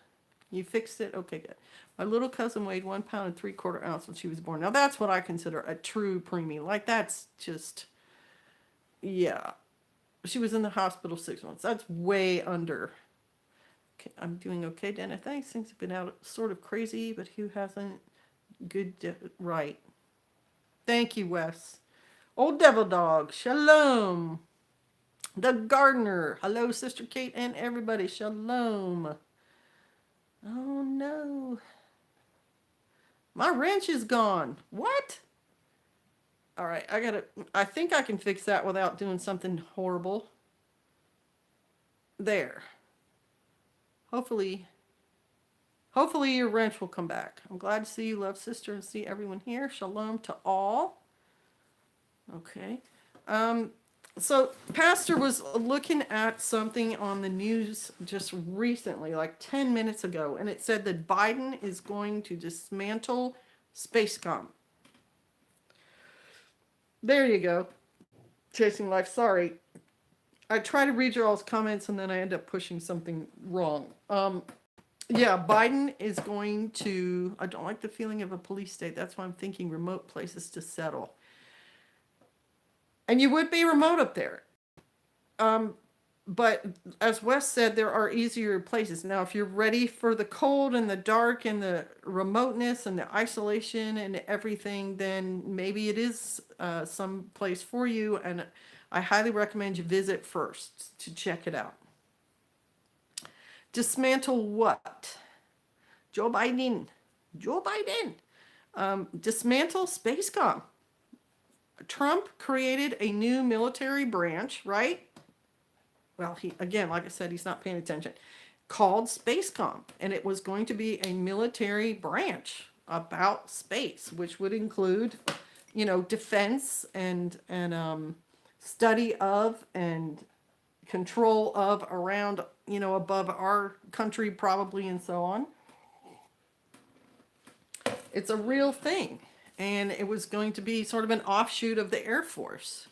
Speaker 1: You fixed it? Okay, good. My little cousin weighed 1 pound and 3/4 ounce when she was born. Now that's what I consider a true preemie. Like that's just, yeah. She was in the hospital 6 months. That's way under. Okay, I'm doing okay, Dana. Thanks. Things have been out sort of crazy, but who hasn't? Good, right. Thank you, Wes. Old Devil Dog, shalom. The Gardener, hello, Sister Kate and everybody, shalom. Oh no. My wrench is gone. What? All right, I think I can fix that without doing something horrible. There. Hopefully your wrench will come back. I'm glad to see you, love sister, and see everyone here. Shalom to all. Okay. So Pastor was looking at something on the news just recently, like 10 minutes ago, and it said that Biden is going to dismantle Spacecom. There you go. Chasing Life. Sorry. I try to read your all's comments and then I end up pushing something wrong. Yeah, Biden is going to, I don't like the feeling of a police state. That's why I'm thinking remote places to settle. And you would be remote up there. But as Wes said, there are easier places. Now, if you're ready for the cold and the dark and the remoteness and the isolation and everything, then maybe it is some place for you. And I highly recommend you visit first to check it out. Dismantle what? Joe Biden. Dismantle Spacecom. Trump created a new military branch, right? Well, he, again, like I said, he's not paying attention, called Spacecom. And it was going to be a military branch about space, which would include, defense and study of and control of around, above our country probably and so on. It's a real thing. And it was going to be sort of an offshoot of the Air Force.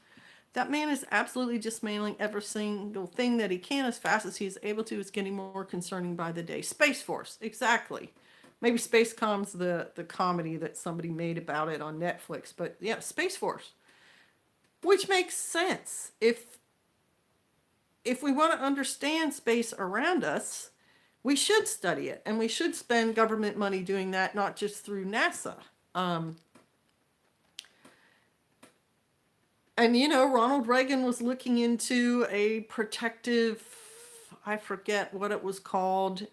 Speaker 1: That man is absolutely dismantling every single thing that he can as fast as he's able to. It's getting more concerning by the day. Space Force, exactly. Maybe Spacecom's the comedy that somebody made about it on Netflix. But yeah, Space Force. Which makes sense. If we want to understand space around us, we should study it. And we should spend government money doing that, not just through NASA. And, Ronald Reagan was looking into a protective, I forget what it was called,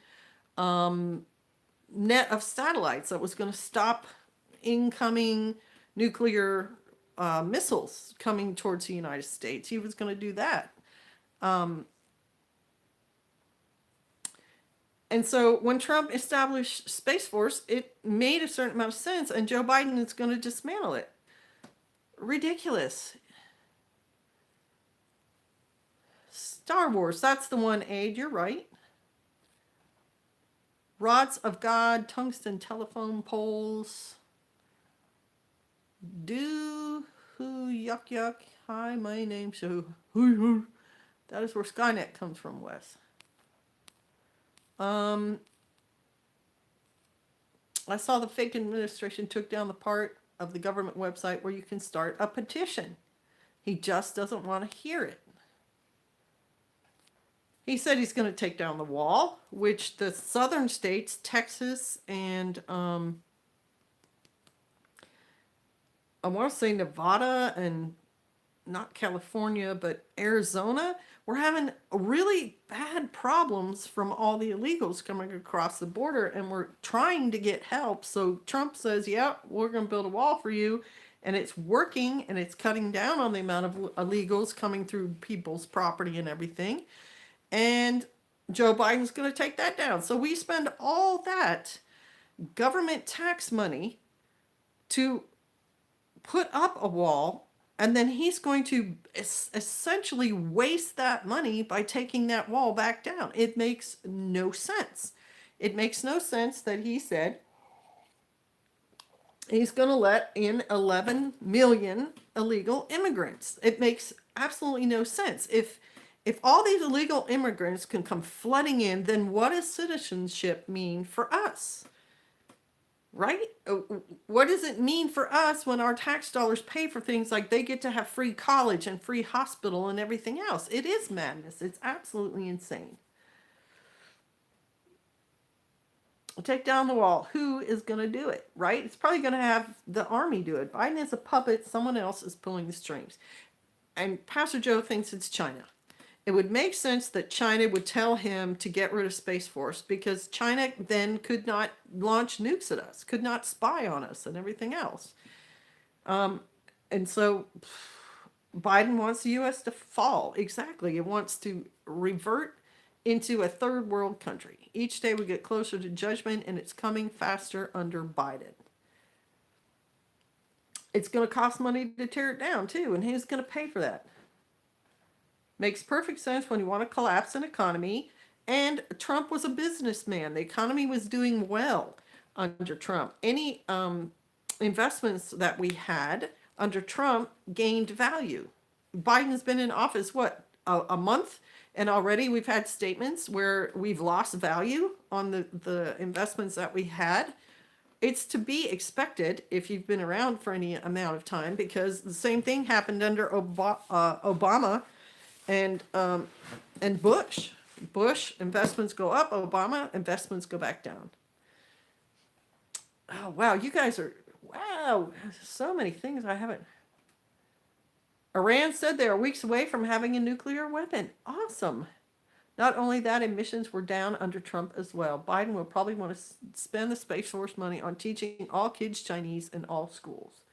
Speaker 1: net of satellites that was going to stop incoming nuclear missiles coming towards the United States. He was going to do that. And so when Trump established Space Force, it made a certain amount of sense, and Joe Biden is going to dismantle it. Ridiculous. Star Wars, that's the one, Aid, you're right. Rods of God, tungsten telephone poles. Do who yuck yuck. Hi, my name's so. That is where Skynet comes from, Wes. I saw the fake administration took down the part of the government website where you can start a petition. He just doesn't want to hear it. He said he's going to take down the wall, which the southern states, Texas and I want to say Nevada and not California, but Arizona, we're having really bad problems from all the illegals coming across the border, and we're trying to get help. So Trump says, yeah, we're going to build a wall for you. And it's working, and it's cutting down on the amount of illegals coming through people's property and everything. And Joe Biden's going to take that down. So we spend all that government tax money to put up a wall, and then he's going to essentially waste that money by taking that wall back down. It makes no sense. It makes no sense that he said he's going to let in 11 million illegal immigrants. It makes absolutely no sense. If all these illegal immigrants can come flooding in, then what does citizenship mean for us? Right? What does it mean for us when our tax dollars pay for things like they get to have free college and free hospital and everything else? It is madness. It's absolutely insane. Take down the wall. Who is going to do it, right? It's probably going to have the army do it. Biden is a puppet. Someone else is pulling the strings. And Pastor Joe thinks it's China. It would make sense that China would tell him to get rid of Space Force, because China then could not launch nukes at us, could not spy on us and everything else. And so Biden wants the U.S. to fall. Exactly. It wants to revert into a third world country. Each day we get closer to judgment, and it's coming faster under Biden. It's going to cost money to tear it down too, and who's going to pay for that? Makes perfect sense when you want to collapse an economy, and Trump was a businessman. The economy was doing well under Trump. Any investments that we had under Trump gained value. Biden's been in office, what, a month? And already we've had statements where we've lost value on the investments that we had. It's to be expected if you've been around for any amount of time, because the same thing happened under Obama and Bush. Bush investments go up, Obama investments go back down. Oh, wow, you guys are, wow, so many things I haven't. Iran said they are weeks away from having a nuclear weapon. Awesome. Not only that, emissions were down under Trump as well. Biden will probably want to spend the Space Force money on teaching all kids Chinese in all schools.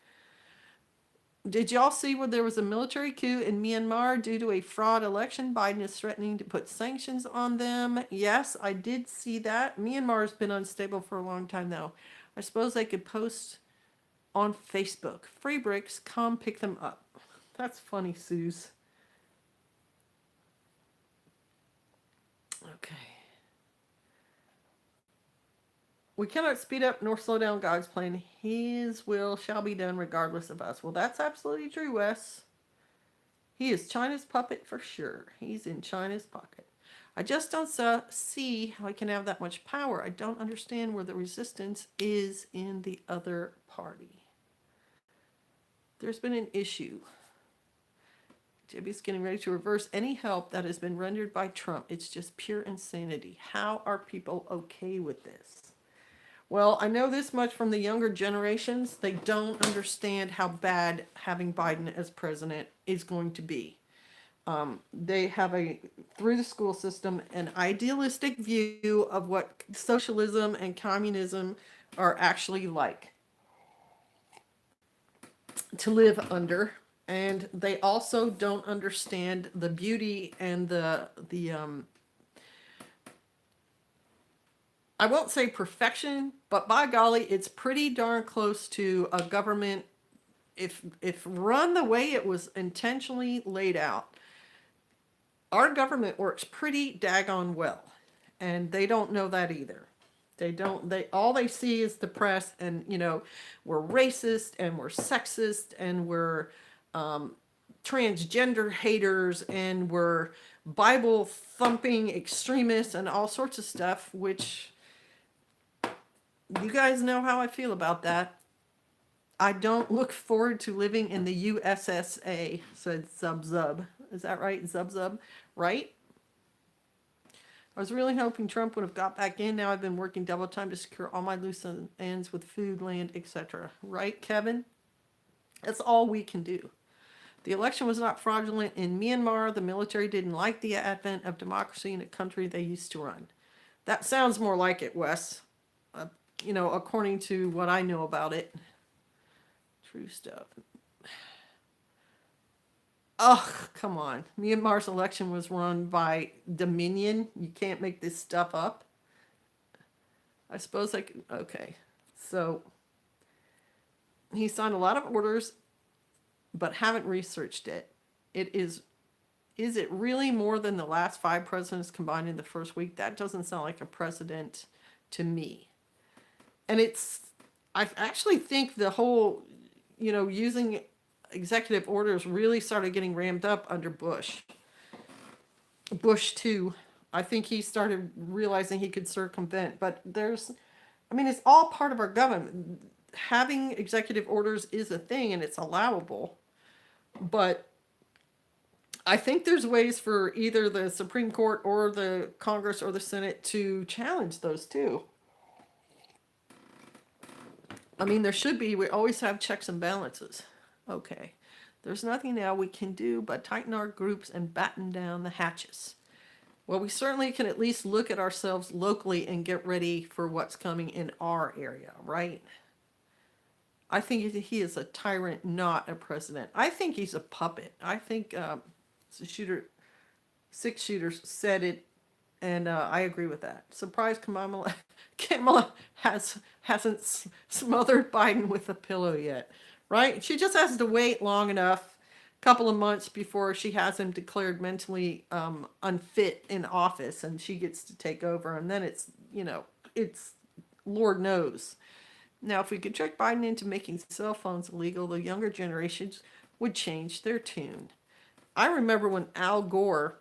Speaker 1: Did y'all see where there was a military coup in Myanmar due to a fraud election? Biden is threatening to put sanctions on them. Yes, I did see that. Myanmar has been unstable for a long time now. I suppose they could post on Facebook. Free bricks, come pick them up. That's funny, Suze. Okay. We cannot speed up nor slow down God's plan. His will shall be done regardless of us. Well, that's absolutely true, Wes. He is China's puppet for sure. He's in China's pocket. I just don't see how he can have that much power. I don't understand where the resistance is in the other party. There's been an issue. Debbie's getting ready to reverse any help that has been rendered by Trump. It's just pure insanity. How are people okay with this? Well, I know this much from the younger generations. They don't understand how bad having Biden as president is going to be. They have through the school system, an idealistic view of what socialism and communism are actually like to live under. And they also don't understand the beauty and the I won't say perfection, but by golly, it's pretty darn close to a government, if run the way it was intentionally laid out. Our government works pretty daggone well, and they don't know that either. All they see is the press, and we're racist and we're sexist and we're transgender haters and we're Bible thumping extremists and all sorts of stuff, which you guys know how I feel about that. I don't look forward to living in the USSA, said Zub Zub. Is that right? Zub Zub, right? I was really hoping Trump would have got back in. Now I've been working double time to secure all my loose ends with food, land, etc. Right, Kevin? That's all we can do. The election was not fraudulent in Myanmar. The military didn't like the advent of democracy in a country they used to run. That sounds more like it, Wes. According to what I know about it. True stuff. Ugh, come on. Myanmar's election was run by Dominion. You can't make this stuff up. I suppose I could. Okay. So, he signed a lot of orders, but haven't researched it. Is it really more than the last 5 presidents combined in the first week? That doesn't sound like a precedent to me. And I actually think the whole, using executive orders really started getting ramped up under Bush. Bush too. I think he started realizing he could circumvent, but it's all part of our government. Having executive orders is a thing and it's allowable, but I think there's ways for either the Supreme Court or the Congress or the Senate to challenge those too. There should be. We always have checks and balances. Okay. There's nothing now we can do but tighten our groups and batten down the hatches. Well, we certainly can at least look at ourselves locally and get ready for what's coming in our area, right? I think he is a tyrant, not a president. I think he's a puppet. I think Six Shooters said it, and I agree with that. Surprised Kamala hasn't smothered Biden with a pillow yet, right? She just has to wait long enough, a couple of months before she has him declared mentally unfit in office, and she gets to take over, and then it's Lord knows. Now, if we could trick Biden into making cell phones illegal, the younger generations would change their tune. I remember when Al Gore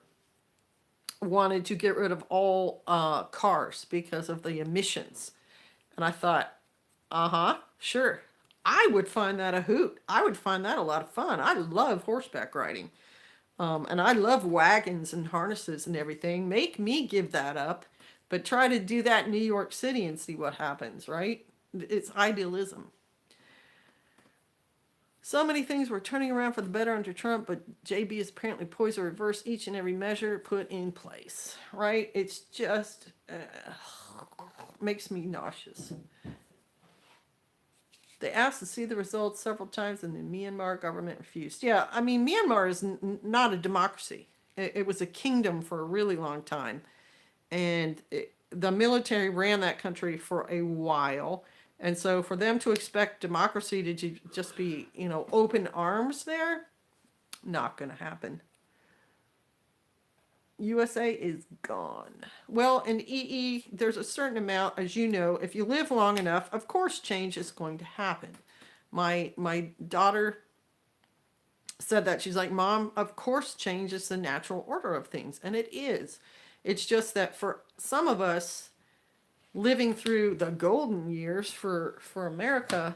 Speaker 1: wanted to get rid of all cars because of the emissions. And I thought, sure. I would find that a hoot. I would find that a lot of fun. I love horseback riding. And I love wagons and harnesses and everything. Make me give that up. But try to do that in New York City and see what happens, right? It's idealism. So many things were turning around for the better under Trump, but JB is apparently poised to reverse each and every measure put in place, right? It's just makes me nauseous. They asked to see the results several times, and the Myanmar government refused. Yeah, Myanmar is not a democracy. It was a kingdom for a really long time, and the military ran that country for a while. And so for them to expect democracy to just be, open arms there, not going to happen. USA is gone. Well, in EE, there's a certain amount, as you know, if you live long enough, of course change is going to happen. My daughter said that. She's like, Mom, of course change is the natural order of things. And it is. It's just that for some of us, living through the golden years for America,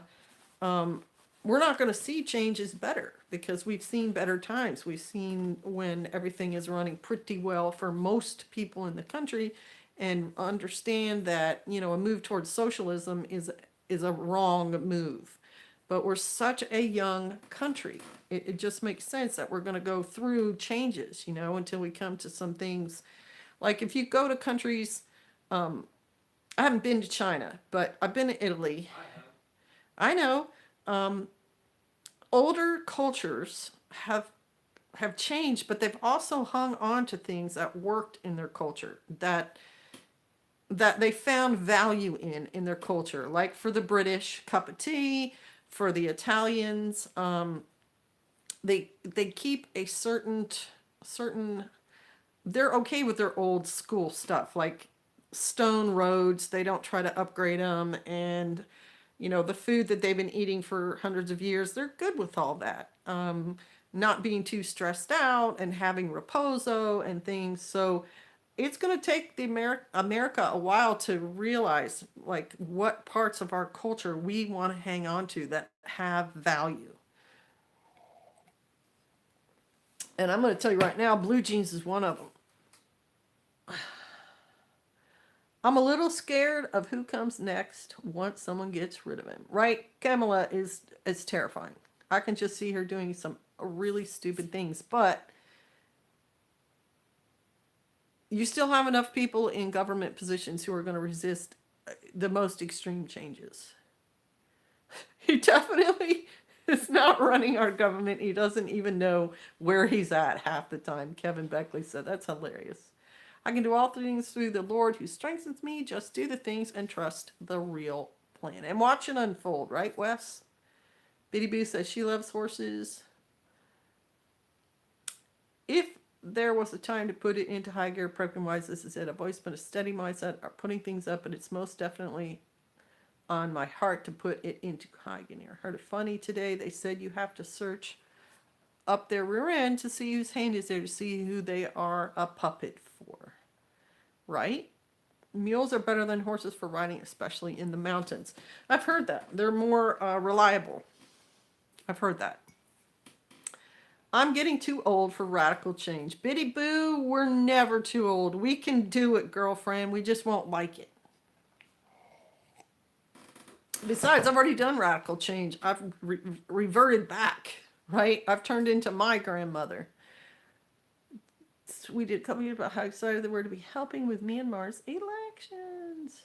Speaker 1: we're not going to see changes better because we've seen better times. We've seen when everything is running pretty well for most people in the country, and understand that, a move towards socialism is a wrong move. But we're such a young country. It just makes sense that we're going to go through changes, until we come to some things. Like if you go to countries, I haven't been to China, but I've been to Italy. I know. Older cultures have changed, but they've also hung on to things that worked in their culture, that they found value in their culture. Like for the British, cup of tea. For the Italians, they keep a certain. They're okay with their old school stuff, like stone roads. They don't try to upgrade them, and the food that they've been eating for hundreds of years, they're good with all that. Not being too stressed out and having reposo and things. So it's going to take the America a while to realize like what parts of our culture we want to hang on to that have value. And I'm going to tell you right now, blue jeans is one of them. I'm a little scared of who comes next once someone gets rid of him. Right? Kamala is terrifying. I can just see her doing some really stupid things. But you still have enough people in government positions who are going to resist the most extreme changes. He definitely is not running our government. He doesn't even know where he's at half the time. Kevin Beckley said, that's hilarious. I can do all things through the Lord who strengthens me. Just do the things and trust the real plan. And watch it unfold, right, Wes? Biddy Boo says she loves horses. If there was a time to put it into high gear, program-wise, this is it. I've always been a steady mindset of putting things up, but it's most definitely on my heart to put it into high gear. Heard it funny today. They said you have to search up their rear end to see whose hand is there to see who they are a puppet for. Right? Mules are better than horses for riding, especially in the mountains. I've heard that. They're more reliable. I've heard that. I'm getting too old for radical change. Biddy Boo, we're never too old. We can do it, girlfriend. We just won't like it. Besides, I've already done radical change. I've reverted back, right? I've turned into my grandmother. We did a couple years about how excited they were to be helping with Myanmar's elections.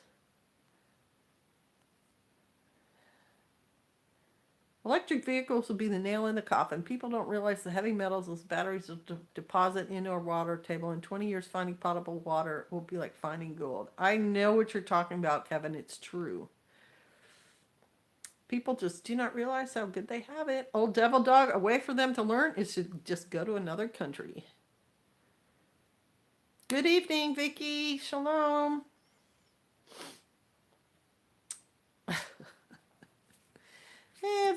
Speaker 1: Electric vehicles will be the nail in the coffin. People don't realize the heavy metals those batteries will deposit into our water table. In 20 years, finding potable water will be like finding gold. I know what you're talking about, Kevin. It's true. People just do not realize how good they have it. Old devil dog, a way for them to learn is to just go to another country. Good evening, Vicky. Shalom.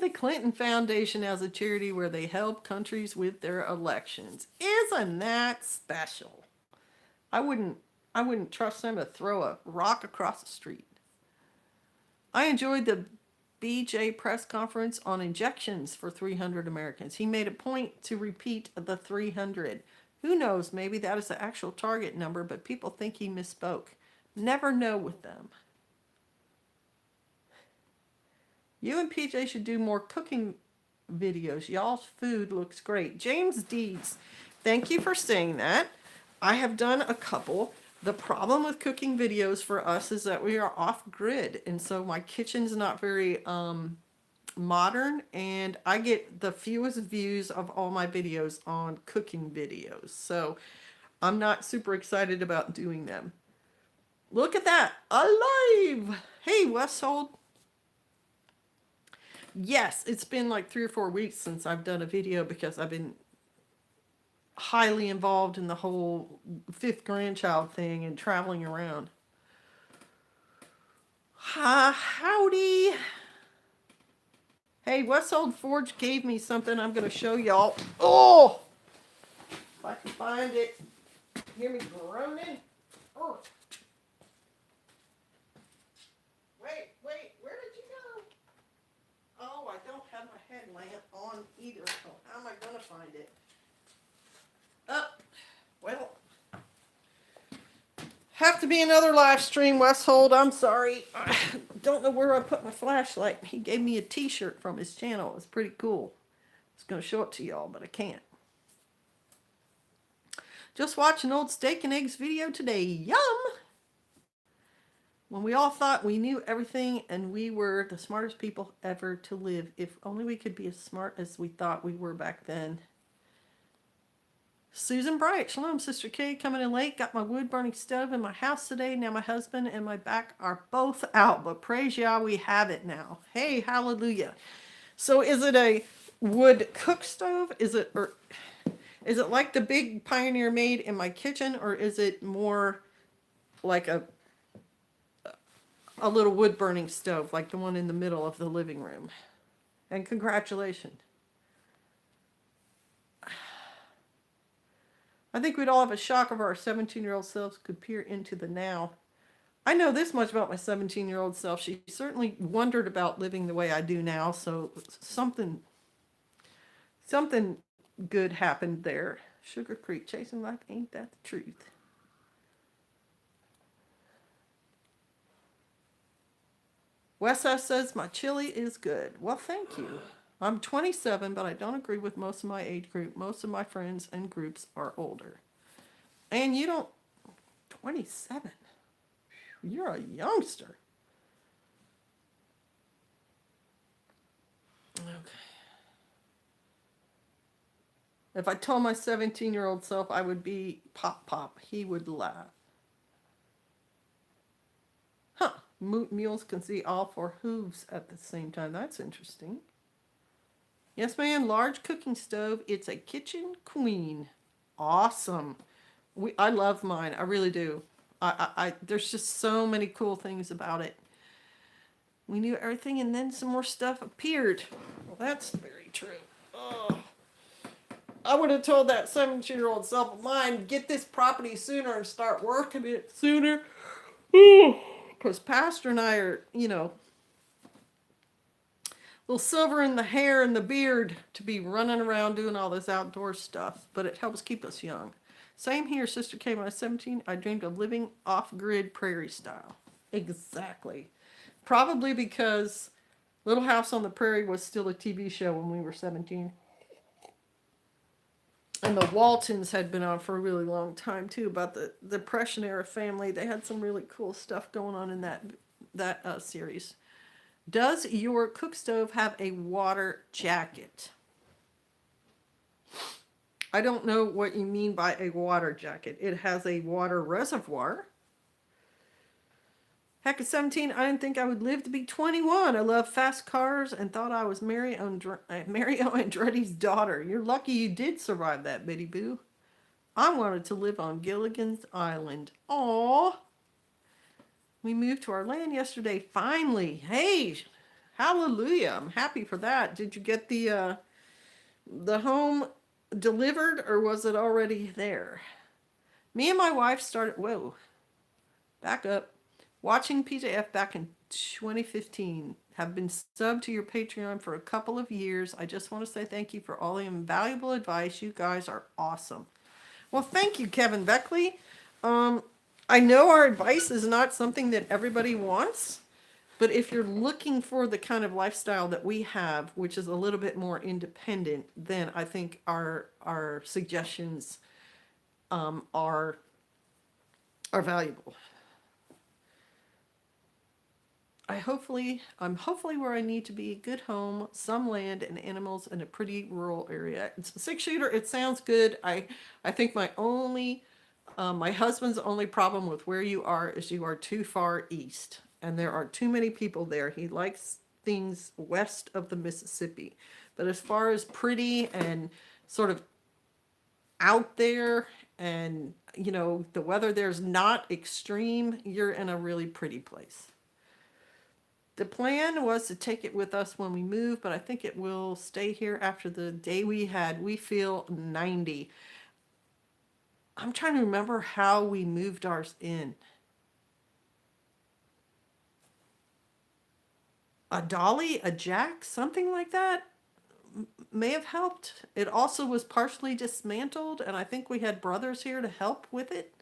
Speaker 1: The Clinton Foundation has a charity where they help countries with their elections. Isn't that special? I wouldn't trust them to throw a rock across the street. I enjoyed the BJ press conference on injections for 300 Americans. He made a point to repeat the 300. Who knows, maybe that is the actual target number, but people think he misspoke. Never know with them. You and PJ should do more cooking videos. Y'all's food looks great. James Deeds, thank you for saying that. I have done a couple. The problem with cooking videos for us is that we are off grid, and so my kitchen's not very modern, and I get the fewest views of all my videos on cooking videos. So I'm not super excited about doing them. Look at that. Alive! Hey, Westhold. Yes, it's been like 3 or 4 weeks since I've done a video because I've been highly involved in the whole 5th grandchild thing and traveling around. Howdy. Hey, Westhold Forge gave me something I'm going to show y'all. Oh! If I can find it. Hear me groaning? Oh. Wait, where did you go? Oh, I don't have my headlamp on either, so how am I going to find it? Well, have to be another live stream, Westhold. I'm sorry. I don't know where I put my flashlight. He gave me a t-shirt from his channel. It was pretty cool. I was going to show it to y'all, but I can't. Just watched an old steak and eggs video today. Yum! When we all thought we knew everything and we were the smartest people ever to live. If only we could be as smart as we thought we were back then. Susan Bright, shalom, Sister Kay, coming in late. Got my wood burning stove in my house today. Now my husband and my back are both out, but praise Yah, we have it now. Hey, hallelujah. So is it a wood cook stove? Is it like the big Pioneer made in my kitchen, or is it more like a little wood burning stove, like the one in the middle of the living room? And congratulations. I think we'd all have a shock if our 17-year-old selves could peer into the now. I know this much about my 17-year-old self. She certainly wondered about living the way I do now, so something good happened there. Sugar Creek, chasing life, ain't that the truth? Westside says my chili is good. Well, thank you. I'm 27, but I don't agree with most of my age group. Most of my friends and groups are older. And you don't, 27. You're a youngster. Okay. If I told my 17-year-old self I would be pop, he would laugh. Huh. Mules can see all four hooves at the same time. That's interesting. Yes, ma'am. Large cooking stove. It's a kitchen queen. Awesome. I love mine. I really do. There's just so many cool things about it. We knew everything, and then some more stuff appeared. Well, that's very true. Oh. I would have told that 17-year-old self of mine, get this property sooner and start working it sooner. Because Pastor and I are, a little silver in the hair and the beard to be running around doing all this outdoor stuff, but it helps keep us young. Same here, Sister K. When I was 17, I dreamed of living off-grid prairie style. Exactly. Probably because Little House on the Prairie was still a TV show when we were 17. And the Waltons had been on for a really long time too, about the Depression era family. They had some really cool stuff going on in that series. Does your cook stove have a water jacket? I don't know what you mean by a water jacket. It has a water reservoir. Heck, at 17, I didn't think I would live to be 21. I love fast cars and thought I was Mario Andretti's daughter. You're lucky you did survive that, Bitty Boo. I wanted to live on Gilligan's Island. Aww. We moved to our land yesterday, finally. Hey, hallelujah. I'm happy for that. Did you get the home delivered, or was it already there? Me and my wife started, back up. Watching PJF back in 2015. Have been subbed to your Patreon for a couple of years. I just want to say thank you for all the invaluable advice. You guys are awesome. Well, thank you, Kevin Beckley. I know our advice is not something that everybody wants, but if you're looking for the kind of lifestyle that we have, which is a little bit more independent, then I think our suggestions are valuable. I'm hopefully where I need to be. Good home, some land and animals in a pretty rural area. It's a 6-shooter. It sounds good. I think my husband's only problem with where you are is you are too far east, and there are too many people there. He likes things west of the Mississippi, but as far as pretty and sort of out there, and the weather there's not extreme, you're in a really pretty place. The plan was to take it with us when we move, but I think it will stay here after the day we had. We feel 90. I'm trying to remember how we moved ours in. A dolly, a jack, something like that may have helped. It also was partially dismantled, and I think we had brothers here to help with it,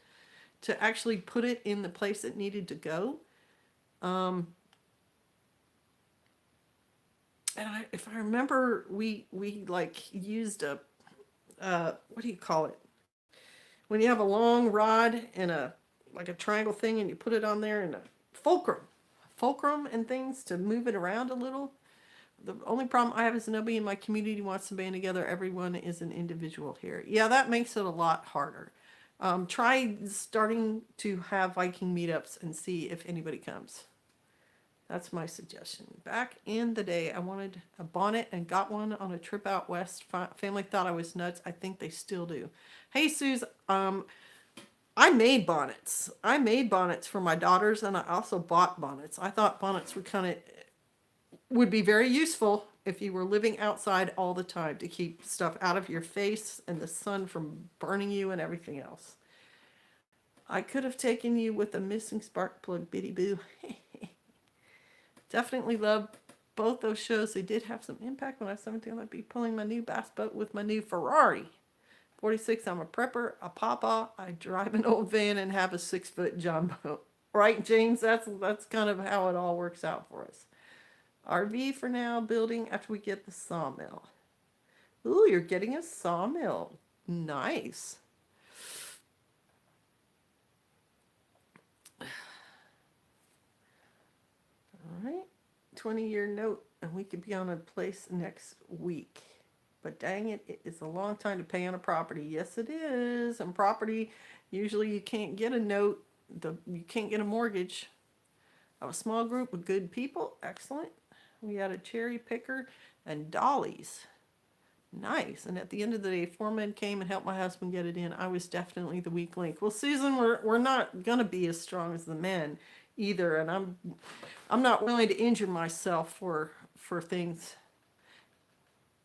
Speaker 1: to actually put it in the place it needed to go. And if I remember, we used a, what do you call it? When you have a long rod and a triangle thing, and you put it on there, and a fulcrum and things to move it around a little. The only problem I have is nobody in my community wants to band together. Everyone is an individual here. Yeah, that makes it a lot harder. Try starting to have Viking meetups and see if anybody comes. That's my suggestion. Back in the day, I wanted a bonnet and got one on a trip out west. Family thought I was nuts. I think they still do. Hey, Suze, I made bonnets. I made bonnets for my daughters, and I also bought bonnets. I thought bonnets would be very useful if you were living outside all the time, to keep stuff out of your face and the sun from burning you and everything else. I could have taken you with a missing spark plug, Bitty Boo. Definitely love both those shows. They did have some impact. When I was 17, I'd be pulling my new bass boat with my new Ferrari. 46, I'm a prepper, a papa. I drive an old van and have a 6-foot John boat. Right, James? That's kind of how it all works out for us. RV for now, building after we get the sawmill. Ooh, you're getting a sawmill. Nice. All right. 20-year note, and we could be on a place next week. But dang it, it is a long time to pay on a property. Yes, it is. And property, usually you can't get a note. You can't get a mortgage. A small group of good people. Excellent. We had a cherry picker and dollies. Nice. And at the end of the day, foreman came and helped my husband get it in. I was definitely the weak link. Well, Susan, we're not gonna be as strong as the men either, and I'm not willing to injure myself for things.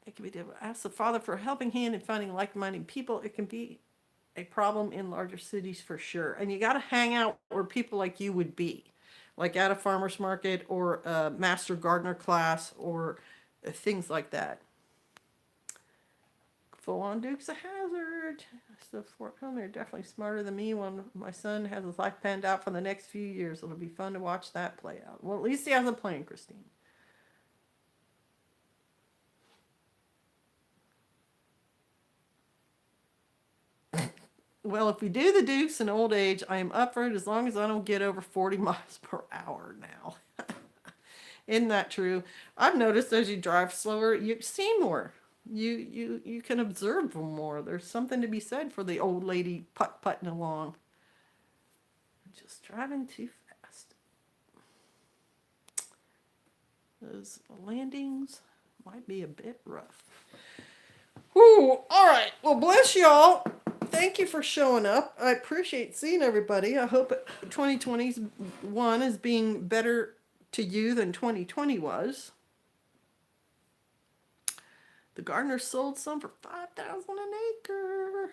Speaker 1: It can be difficult. Ask the Father for a helping hand in finding like-minded people. It can be a problem in larger cities for sure. And you got to hang out where people like you would be, like at a farmer's market or a master gardener class or things like that. Full on Dukes of Hazzard. So Fort Home, they're definitely smarter than me. When my son has his life planned out for the next few years, it'll be fun to watch that play out. Well, at least he has a plan, Christine. Well, if we do the Dukes in old age, I am up for it as long as I don't get over 40 miles per hour now. Isn't that true? I've noticed as you drive slower, you see more. You can observe them more. There's something to be said for the old lady putting along. Just driving too fast. Those landings might be a bit rough. Whew, all right. Well, bless y'all. Thank you for showing up. I appreciate seeing everybody. I hope 2021 is being better to you than 2020 was. The gardener sold some for $5,000 an acre.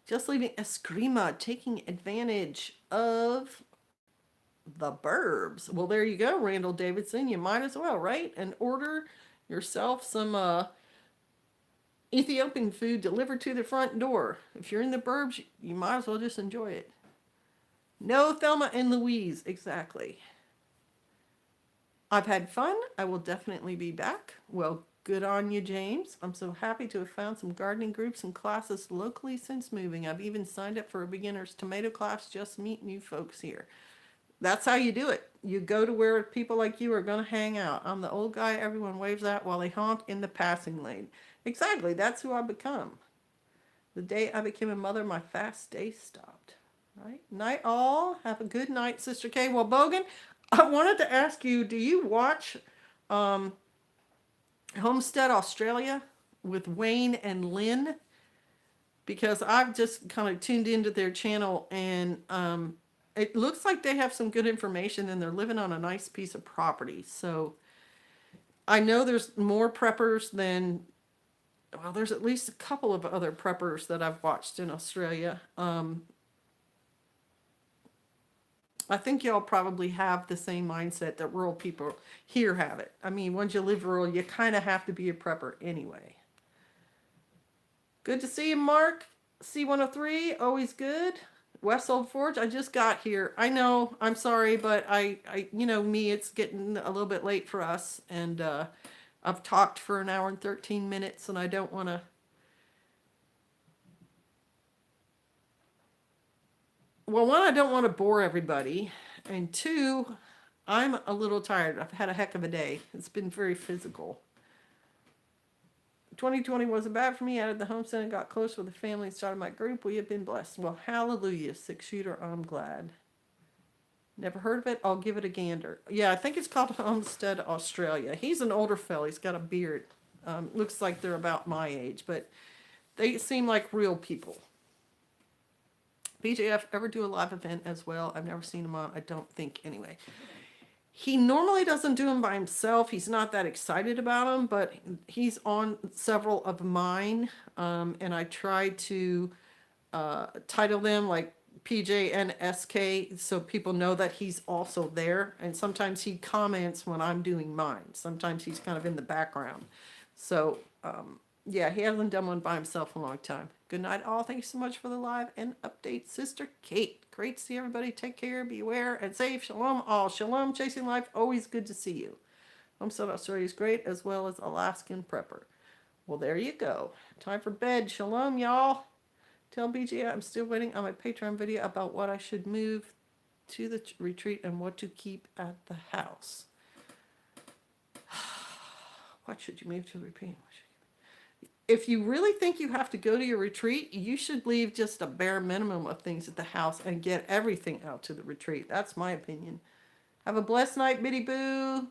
Speaker 1: Just leaving Eskrima, taking advantage of the burbs. Well, there you go, Randall Davidson. You might as well, right? And order yourself some Ethiopian food delivered to the front door. If you're in the burbs, you might as well just enjoy it. No, Thelma and Louise, exactly. I've had fun. I will definitely be back. Well, good on you, James. I'm so happy to have found some gardening groups and classes locally since moving. I've even signed up for a beginner's tomato class just to meet new folks here. That's how you do it. You go to where people like you are going to hang out. I'm the old guy everyone waves at while they honk in the passing lane. Exactly. That's who I've become. The day I became a mother, my fast day stopped. Right? Night all. Have a good night, Sister Kay. Well, Bogan, I wanted to ask you, do you watch Homestead Australia with Wayne and Lynn? Because I've just kind of tuned into their channel and it looks like they have some good information and they're living on a nice piece of property. So I know there's more preppers than, well, there's at least a couple of other preppers that I've watched in Australia. I think y'all probably have the same mindset that rural people here have it. I mean, once you live rural, you kind of have to be a prepper anyway. Good to see you, Mark. C103, always good. West Old Forge, I just got here. I know, I'm sorry, but I you know me, it's getting a little bit late for us. And I've talked for an hour and 13 minutes and I don't want to. Well, one, I don't want to bore everybody. And two, I'm a little tired. I've had a heck of a day. It's been very physical. 2020 wasn't bad for me. I added the homestead and got close with the family and started my group. We have been blessed. Well, hallelujah. 6-shooter, I'm glad. Never heard of it. I'll give it a gander. Yeah, I think it's called Homestead Australia. He's an older fella. He's got a beard. Looks like they're about my age, but they seem like real people. BJF ever do a live event as well? I've never seen him on. I don't think anyway. He normally doesn't do them by himself. He's not that excited about them, but he's on several of mine. And I try to title them like PJ and SK so people know that he's also there. And sometimes he comments when I'm doing mine. Sometimes he's kind of in the background. So Yeah, he hasn't done one by himself in a long time. Good night, all. Thank you so much for the live and update, Sister Kate. Great to see everybody. Take care, be aware, and safe. Shalom, all. Shalom, chasing life. Always good to see you. Homestead Australia is great, as well as Alaskan Prepper. Well, there you go. Time for bed. Shalom, y'all. Tell BJ I'm still waiting on my Patreon video about what I should move to the retreat and what to keep at the house. What should you move to the retreat? If you really think you have to go to your retreat, you should leave just a bare minimum of things at the house and get everything out to the retreat. That's my opinion. Have a blessed night, Biddy Boo.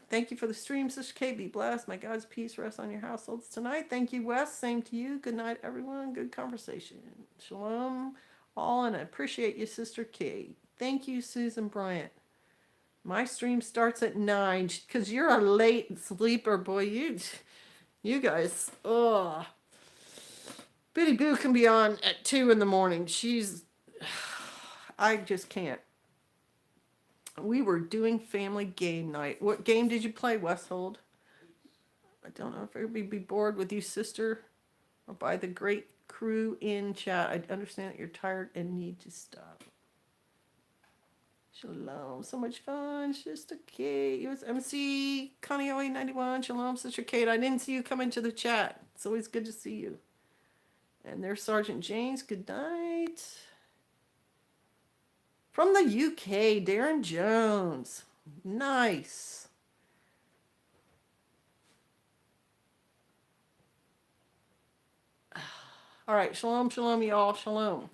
Speaker 1: Thank you for the stream, Sister Kate. Be blessed. May God's peace rest on your households tonight. Thank you, Wes. Same to you. Good night, everyone. Good conversation. Shalom, all, and I appreciate you, Sister Kate. Thank you, Susan Bryant. My stream starts at 9 because you're a late sleeper, boy. You guys. Ugh. Biddy Boo can be on at 2 in the morning. I just can't. We were doing family game night. What game did you play, Westhold? I don't know if I would be bored with you, sister, or by the great crew in chat. I understand that you're tired and need to stop. Shalom, so much fun, Sister Kate. It was MC Connie 91. Shalom, Sister Kate. I didn't see you come into the chat. It's always good to see you. And there's Sergeant James. Good night. From the UK, Darren Jones. Nice. All right, shalom, shalom, y'all. Shalom.